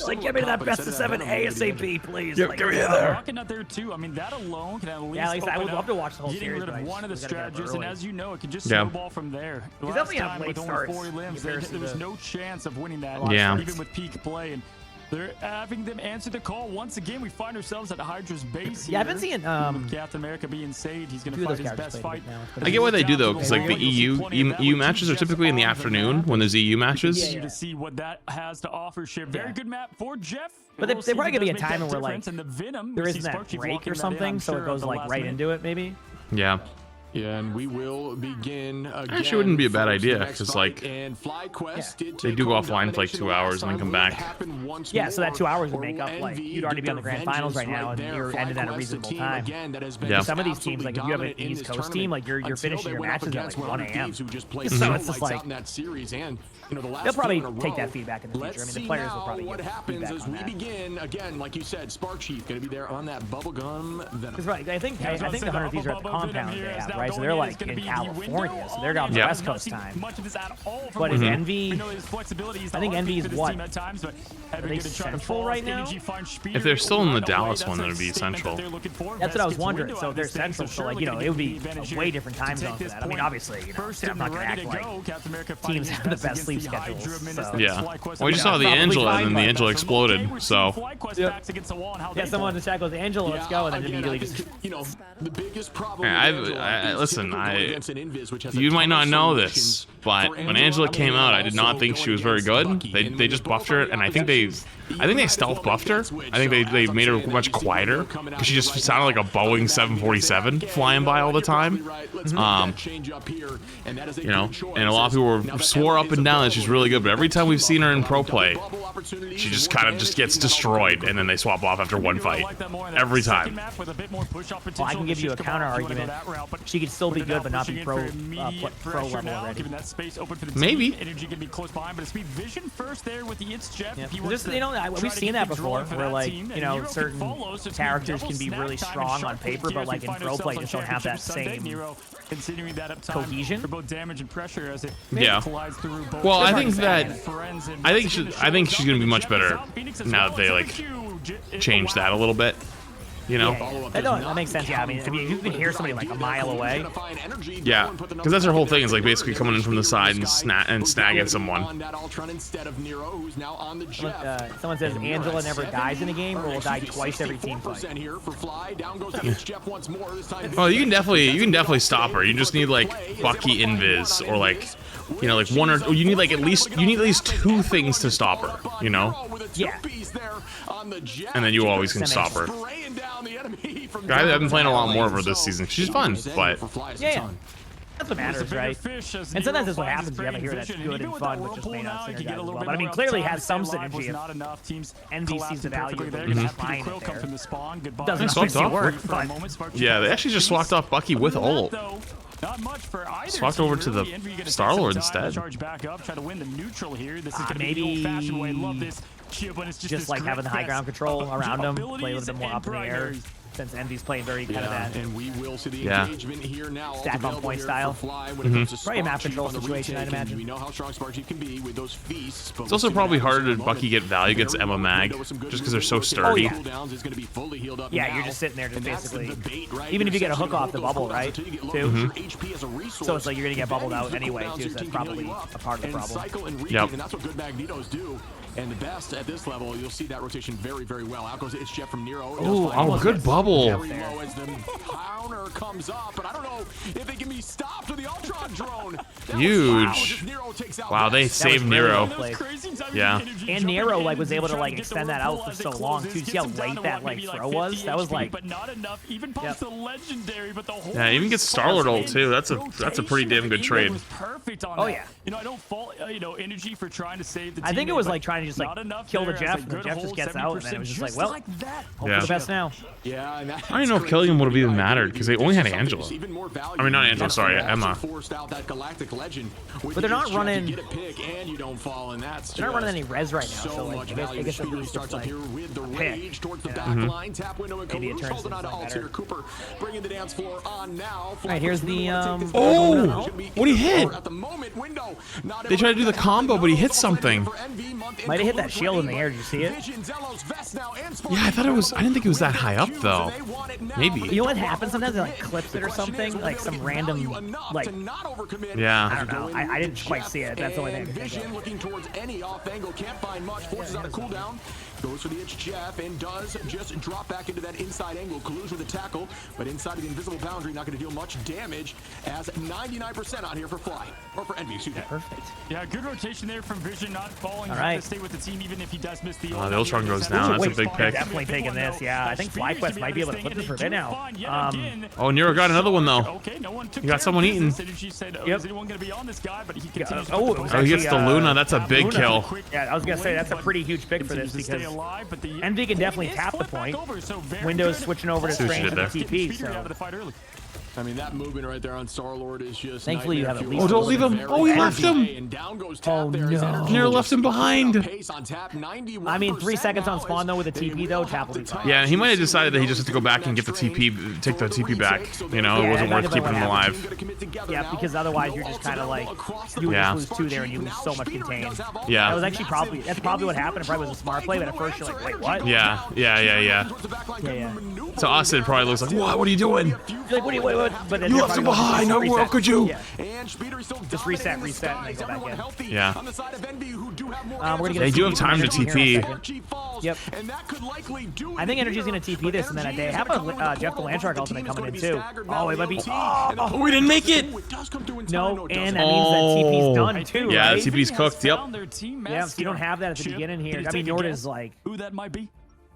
Like, give me that best of 7 ASAP, please. Yep, give me there. Rocking out there too. I mean, that alone can at least. Yeah, at least I would love to watch the whole getting series. rid of one of the strategists, and as you know, it can just Yeah. snowball from there. He's Last definitely on time late with only starts 4 limbs, there was no chance of winning that. Yeah. Even with peak play, and they're having them answer the call once again. We find ourselves at Hydra's base. Yeah, I've been seeing with Captain America being saved. He's going to fight his best fight. I get why they do though, because like the EU matches are typically in the afternoon when there's EU matches. To see what that has to offer. Very good map for Jeff. But they probably gonna be a time where like and the Venom, there isn't that break or something, so it goes like right into it maybe. Yeah. Yeah, and we will begin again. Actually, wouldn't be a bad idea, because like and Flyquest they do go offline for like 2 hours and then come back. Yeah, so that 2 hours would make up like you'd already be on the grand finals right now, and you're ended at a reasonable time. Yeah. Some of these teams, like if you have an East Coast team, like you're finishing your matches at like 1 a.m. So it's just like they'll probably take that feedback in the future. I mean, the players will probably get feedback on that. Begin again, like you said, Spark Chief going to be there on that bubblegum Venom. Because right, I think the 100 Thieves are at the compound they have, right? So they're like in California, so they're down the West Coast time. But is Envy? I think Envy is what? Are they central right now? If they're still in the Dallas one, then it'd be central. That's what I was wondering. So if they're central, so like, you know, it would be a way different time zone for that. I mean, obviously, you know, I'm not gonna act like teams have the best sleep schedules. So. Yeah. Well, we just saw the Angela, and then the Angela exploded. So. Yeah, someone in the chat goes, Angela, let's go, and then immediately just. You know, the biggest problem. Listen, you might not know this, but when Angela came out, I did not think she was very good. They just buffed her, and I think they stealth buffed her. I think they made her much quieter because she just sounded like a Boeing 747 flying by all the time. You know, and a lot of people swore up and down that she's really good, but every time we've seen her in pro play, she just kind of just gets destroyed, and then they swap off after one fight. Every time. Well, I can give you a counter argument. She he could still be good, but not be pro level already. Maybe. Energy can be close behind, but it's be vision first there with the It's Jeff. We've seen that before, where like certain characters can be really strong on paper, but like in pro play, just don't have that same cohesion for both damage and pressure as it collides through both. Well, I think she's gonna be much better now that they like change that a little bit. You know? That makes sense. Yeah, I mean, you can hear somebody like a mile away. Yeah, because that's her whole thing, is like basically coming in from the side and snagging someone. Someone says Angela never dies in a game, or will die twice every team fight. Well, you can definitely stop her. You just need like Bucky Invis, or like, you know, like one or you need like at least two things to stop her. You know? Yeah. And then you always can stop her. I've been playing a lot more of her this season. She's fun, but yeah. That's what matters, right? And sometimes that's what happens. You have a hero that's good and fun, but just may not synergize as well. But I mean, clearly has some synergy. Envy sees the value of it. Fine doesn't obviously work, but yeah, they actually just swapped off Bucky with ult. Not much for either. Swapped over to the Star-Lord instead. Charge back up, try to win the neutral here. This is gonna be the old-fashioned way. Love this. Just like having the high ground control around him, play a little bit more up in the air. Since Envy's playing very kind of that and we will see the engagement here now. Stack on point style. Probably a map control situation, I'd imagine. We know how strong Sparky can be with those feasts. It's also probably harder to Bucky get value against Emma Mag, just because they're so sturdy. Yeah, you're just sitting there just basically, even if you get a hook off the bubble, right, too? So it's like you're going to get bubbled out anyway, too, so that's probably a part of the problem. Yep. And that's what good Magnetos do. And the best at this level, you'll see that rotation very, very well. Out goes It's Jeff from Nero. Oh, good bubble. Very low as the counter comes up, but I don't know if they can be stopped with the Ultron drone. Huge. Wow, they saved Nero. Yeah. And Nero like was able to like extend that out for so long too. See how late that like throw was? That was like, but not enough. Even post the legendary, but the whole even gets Star-Lord ult too. That's a pretty damn good trade. Perfect on that. You know, I don't fault energy for trying to save the team. I think it was like trying to just like kill the Jeff, and the Jeff just gets out, and then it was just like, well, hope for the best now. Yeah, I don't even know if killing him would have even mattered, because they only had Angela. I mean, not Angela, sorry, Emma. But they're not running. They're not running any res right now, so like, I guess they're just like pick. Maybe it turns into better. All right, here's the oh, what he hit? They tried to do the combo, but he hit something. Might have hit that shield in the air. Did you see it? Yeah, I thought it was. I didn't think it was that high up though. Maybe. You know what happens sometimes? It like clips it or something, like some random, like. Yeah. I don't know. I didn't quite see it. That's the only thing I could think of. Looking towards any off angle, can't find much. Forces out a cooldown. Goes for the It's Jeff and does just drop back into that inside angle. Collusion with the tackle, but inside of the invisible boundary, not going to deal much damage. As 99% on here for Fly or for Envy. Perfect. Yeah, good rotation there from Vision, not falling. All right. To stay with the team even if he does miss the. The Ultron goes down. That's a big pick. Definitely taking this. Yeah, I think Flyquest might be able to flip this for a bit now. Oh, Nero got another one though. Okay, no one took he got someone eaten. Is anyone going to be on this guy? But he continues. Oh, he gets the Luna. That's a big kill. Yeah, I was going to say that's a pretty huge pick for this because Envy can definitely tap the point. Windows switching over to Strange and the TP. So. I mean, that movement right there on Star-Lord is just. Thankfully, you have at least. Oh, don't leave him. Oh, he left him. Oh, no. Nero left him behind. I mean, 3 seconds on spawn, though, with a TP, though. Tap will be fine. Yeah, he might have decided that he just had to go back and get the TP, take the TP back. You know, it wasn't worth keeping him alive. Yeah, because otherwise you're just kind of like, you would just lose 2 there and you lose so much contain. Yeah. That was actually that's probably what happened. It probably was a smart play, but at first you're like, wait, what? Yeah. Yeah. To us, it probably looks like, what are you doing? You're like, what? But you left him behind. No, how could you? Yeah. Just reset, and then go back in. Yeah. We're gonna get they do have time to TP. Yep. I think Energy's gonna TP this, and then they have a Jeff the Landshark ultimate coming in too. Oh, it might be. Oh, we didn't make it. No, and that means that TP's done too. Yeah, right? the TP's cooked. Yep. Yeah, so you don't have that at the beginning here. I mean, Norda's like who that might be.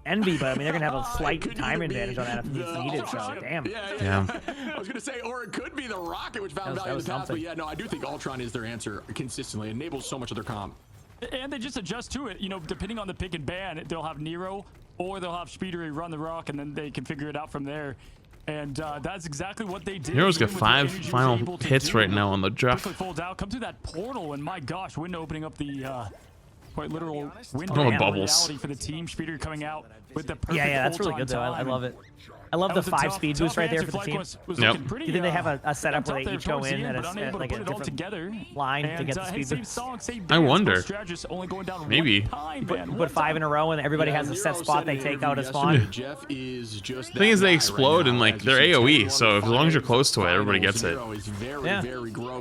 Envy, but I mean, they're gonna have a slight time advantage on that if it's needed. So, damn. Yeah. I was gonna say, or it could be the Rocket, which found value in the past. But yeah, no, I do think Ultron is their answer consistently. It enables so much of their comp. And they just adjust to it. You know, depending on the pick and ban, they'll have Nero or they'll have Speedery run the rock, and then they can figure it out from there. And that's exactly what they did. Heroes got With 5 Energy was final able to hits do. right now on the Quickly draft. folds out, come through that portal, and my gosh, window opening up the quite literal window Oh, of bubbles. reality for the team. Speeder coming out with the perfect Yeah, that's ult really on good though. I time. love it. I love the 5 speed boost right there for the team. Was Yep. looking pretty, Do you think they have a setup tough where they there each go towards the in end, at but a, unable like to a put it all different together line to and, get the hey, speed same boost? song, same I dance, wonder. those strategists only going down Maybe. one time, man. Put 5 in a row and everybody has a set spot they take out as spawn. Jeff is just The thing is, they explode and like they're AOE, so so as long as you're close to it, everybody gets it. Yeah.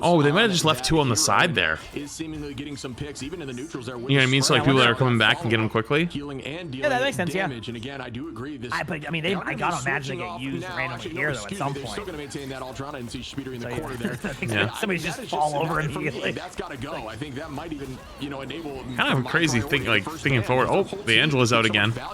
Oh, they might have just left 2 on the side there. Is seemingly getting some picks, even in the neutrals there. You know what I mean? So like people that are coming back can get them quickly. Yeah, that makes sense, yeah. And again, I do agree. This, But I mean, I gotta imagine they get used randomly here though at some They're still point. going to maintain that Ultron and see Speeder in the So, yeah. corner there. Yeah. Somebody just fall over immediately. That's got to go. I think that might even, enable Kind of a crazy thing, like thinking forward. Oh, the Angela's out again. I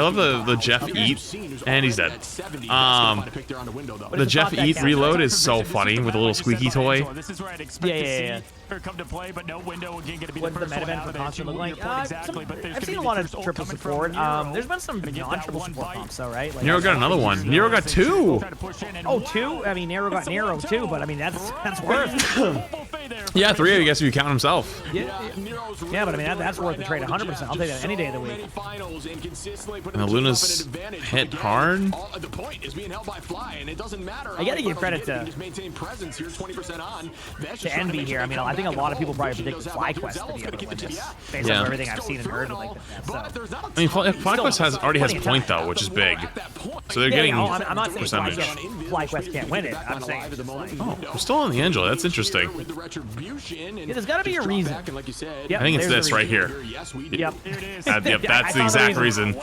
love the Jeff eat, and he's dead. The Jeff eat reload is so funny with a little squeaky toy. This is where I'd expect to see her come to play, but no window again going to be What the does the first meta one event out for of there. constant look like? Exactly, but there's I've gonna seen be a the lot of first ult triple coming from support. Nero. There's been some Gonna get that non-triple one support bite. comps though, right? Like, Nero got another one. Nero got 2. Oh, 2? I mean, Nero got Nero too, but I mean that's worth. Yeah, 3 I guess if you count himself. Yeah, but I mean that's worth the trade 100%. I'll take that any day of the week. And the Luna's hit hard. The point is being held by Fly, and it doesn't matter. I gotta give credit to maintain presence here, 20% on. Envy here. I mean, I think a lot of people probably predicted Flyquest to be able to win this, based on everything I've seen and heard and like that. So. I mean, Flyquest already has point though, which is big. So they're getting I'm not saying percentage. Flyquest can't win it. I'm saying it's just like, Oh, we're still on the Angela. That's interesting. yeah, there's got to be a reason. I think it's this right here. Yep. Yep, that's the exact reason.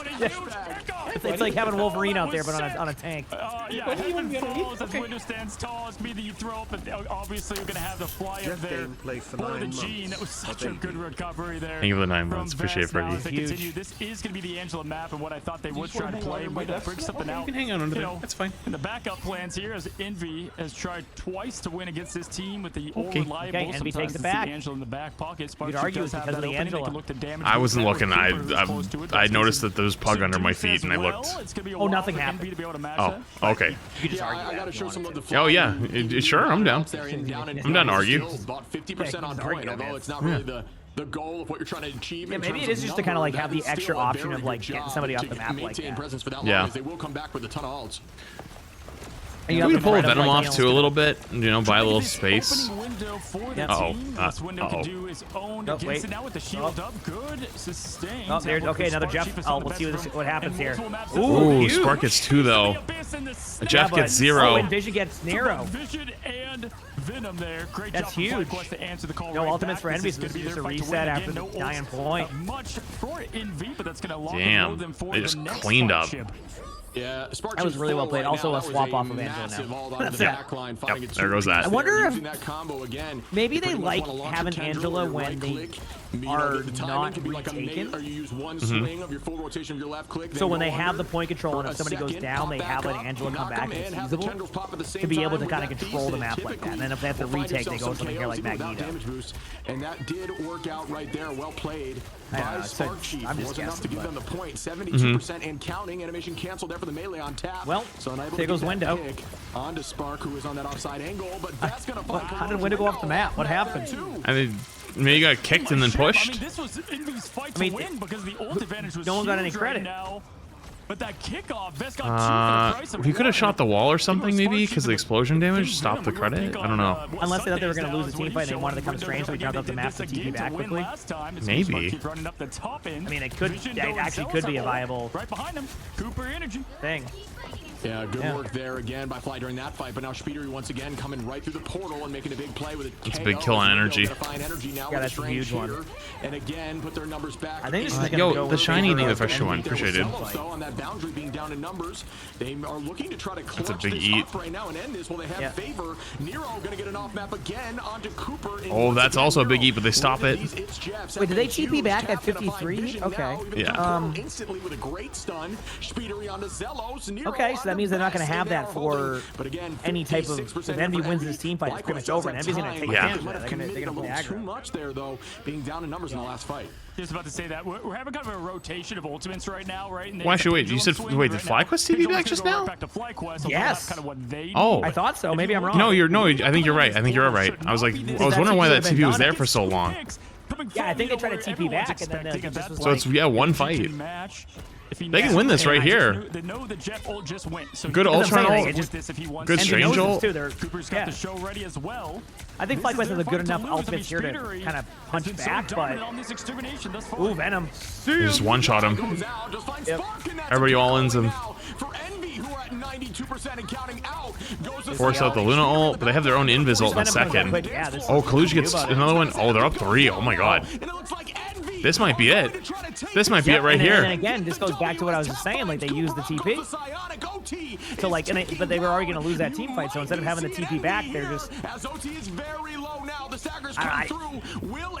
It's like having Wolverine out there, but on a tank. Yeah, heaven falls as window stands tall. It's me that you throw up, and obviously we're gonna have the fly up there for the Gene. That was such a good recovery there. Thank you for the 9 months. Appreciate it, Fergie. Continue. This is gonna be the Angela map, and what I thought they would try to play might bring something out. You can hang on under there. That's fine. And the backup plans here, as Envy has tried twice to win against this team with the Okay. reliable. Okay, Envy takes it Sometimes back. The Angela in the back pocket. You'd argue it's because of the Angela. I wasn't looking. I noticed that there was pug under my feet, and I looked. Oh, nothing happened. Oh, okay. You just argue that if you wanted to. Oh yeah, sure, I'm down. I'm down to argue. About 50% on Yeah, point, argue, although it's not really the goal of what you're trying to achieve. Yeah, in maybe terms it is of just to kind of like number, have the that is extra still a option very of like good getting job somebody off to the map like maintain that. presence for that Yeah. long, as they will come back with a ton of ults. And you Can have we the pull threat of, Venom like, off too a little bit? Buy a little space. Uh-oh. This window can do his own Oh, against wait. it now with the shield up. Good sustain. Oh, there. Okay, another Jeff. Oh, we'll see what happens here. Ooh, Ooh, Spark gets 2 though. Jeff but- gets Oh, 0. and Vision gets Nero. Vision and Venom there. Great That's job from huge. Flyquest to answer the call No right ultimates back. for This Envy, is so gonna this be is just their a fight to reset win after again. the No dying ults, point. Much for Envy, but that's gonna lock and Damn, load them for they the just next cleaned up. flagship. Yeah, Spark That was really well played. right Also now, a that swap was off of Angela massive now. all down That's the it. back line, finding Yep, a there goes that. I wonder if using that combo again. maybe You they pretty much like wanna launch having a tendril Angela or when right they click. are The timing not can be like a retaken. minute, or you use one Mm-hmm. swing of your full rotation of your left click. So then when go they have under the point control and for if a somebody goes second, down, pop they back have an up, Angela come knock back them and in, it's have the feasible tendrils pop at the same to be able time to with kind of that control the piece, map like that. And typically then if they have to will find retake, they yourself go some something here like KOs without Magneto. damage boost, and that did work out right there. Well played I know, by it's Spark like- Chief. I'm just Was enough to guessing, give them but- the point. 72% and counting. Animation canceled there for the melee on tap. Well, so unable there to goes get that Window. pick onto Spark, who is on that offside angle, but that's gonna find How did Window go off the map? What happened? I mean, maybe he got kicked and then pushed. I mean, this was Envy's fight I mean, to win because the ult advantage was no one got any huge credit. right now. But that kickoff, Vest got two for the price of He could have one. shot the wall or something, Spark maybe, Chief because the and explosion damage King stopped the Venom, we were credit. big I don't on, know. Unless they thought they were Sundays going to now lose is the what team he fight and they showed wanted to on come Windows. strange, so we Again, dropped up the they map did to this a TP game back to win quickly. last time. As Maybe. Spark keep running up the top end. I mean, it Vision actually themselves could be a have ult. viable Right behind him, Cooper Energy. thing. Yeah, good Yeah. work there again by Fly during that fight. But now Speedery once again coming right through the portal and making a big play with a It's a KO. big kill on Energy. Gotta find Energy now Yeah, with that's a strange huge one. shooter. And again, put their numbers back. I think this is Yo, gonna Yo, go the with shiny favor need the of first Envy. one. Appreciated. Though, on that boundary being down in numbers, they are looking to try to clutch a big this eat. up right now and end this. Well, they have Yeah. favor. Nero gonna get an off map again onto Cooper. And Oh, once that's again, also a big Nero eat, but they stop with it. these, it's Jeff. Wait, did they Second TP huge back tap, at gonna find 53? Vision Okay. now, even Yeah. to the portal instantly with a great stun. Speedery onto Zelos. Okay, so that means they're not going to have that for any type of. If Envy wins this team fight, it's pretty much over, and Envy's going to take advantage of that. They're going to play aggro. Too much there, though, being down in numbers in the last fight. Just about to say that we're having kind of a rotation of ultimates right now, right? And Why should wait? You said wait, did Flyquest TP back just now? Yes. Kind of what they Oh, I thought so. Maybe I'm wrong. No, I think you're right. I think you're right. I was like, I was wondering why that TP was there for so long. Yeah, I think they tried to TP back, and then just was So it's one fight. They can win this right here. Good Ultron ult. Good Strange ult. Cooper's got the show ready as well. I think Flyquest has a good enough ultimates here to kind of punch back, but... Ooh, Venom. Just one-shot him. Yep. Everybody all-ins him. Force out the Luna ult, but they have their own invis ult in a second. Oh, Kaluja gets another one. Oh, they're up 3. Oh my god. This might be it. This might be it right here. And again, this goes back to what I was just saying. Like, they used the TP. So, like, but they were already going to lose that team fight. So instead of having the TP back, they're just... All right.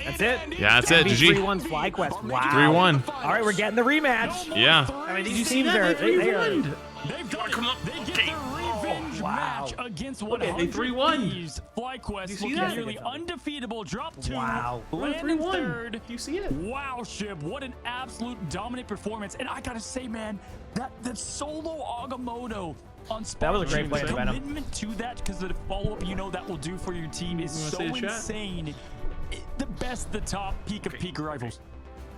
That's it. Yeah, that's it. GG. 3-1 Flyquest. Wow. 3-1. All right, we're getting the rematch. Yeah. I mean, these teams are... They are... They've done it. They get their revenge match against 100 they 3-1. Thieves. Flyquest looking that? nearly undefeatable. Drop 2. Wow. Land in 3rd. Do you see it? Wow, Shib. What an absolute dominant performance. And I gotta say, man, that solo Agamotto on Spark. That was a great play, Venom. Commitment to that, because the follow-up that will do for your team is so insane. The best, the top peak of peak rifles.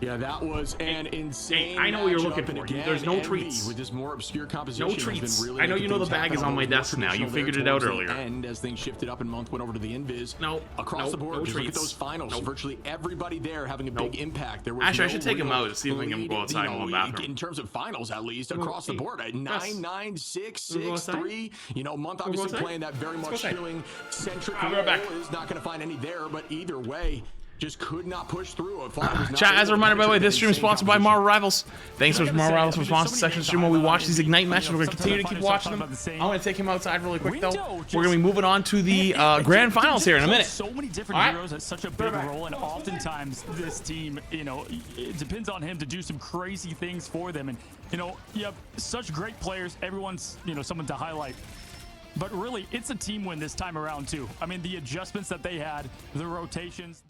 Yeah, that was an insane. I know what you're looking for. Again, There's no Envy treats. With this more obscure composition No treats. has been really I know you know the things bag is happen on my a little desk more now. You traditional figured it there out towards the earlier. end as things shifted up and Month went over to the Invis. No. Across the board, no just look at treats. those finals. Nope. Virtually everybody there having a big impact. There was Actually, I no should take him real out and see if I can lead, go outside and go to the bathroom. In terms of finals, at least, across the board. 9-9, 6-6-3. Month obviously playing that very much healing-centric role is not going to find any there, but either way, just could not push through. Chat, as a reminder, by the way, this stream is sponsored by Marvel Rivals. Thanks so much to Marvel Rivals for sponsoring the section stream while we watch these Ignite matches. We're going to continue to keep watching them. I'm going to take him outside really quick, though. We're going to be moving on to the grand finals here in a minute. So many different heroes at such a big role, and oftentimes this team, it depends on him to do some crazy things for them. And, you have such great players. Everyone's, someone to highlight. But really, it's a team win this time around, too. I mean, the adjustments that they had, the rotations.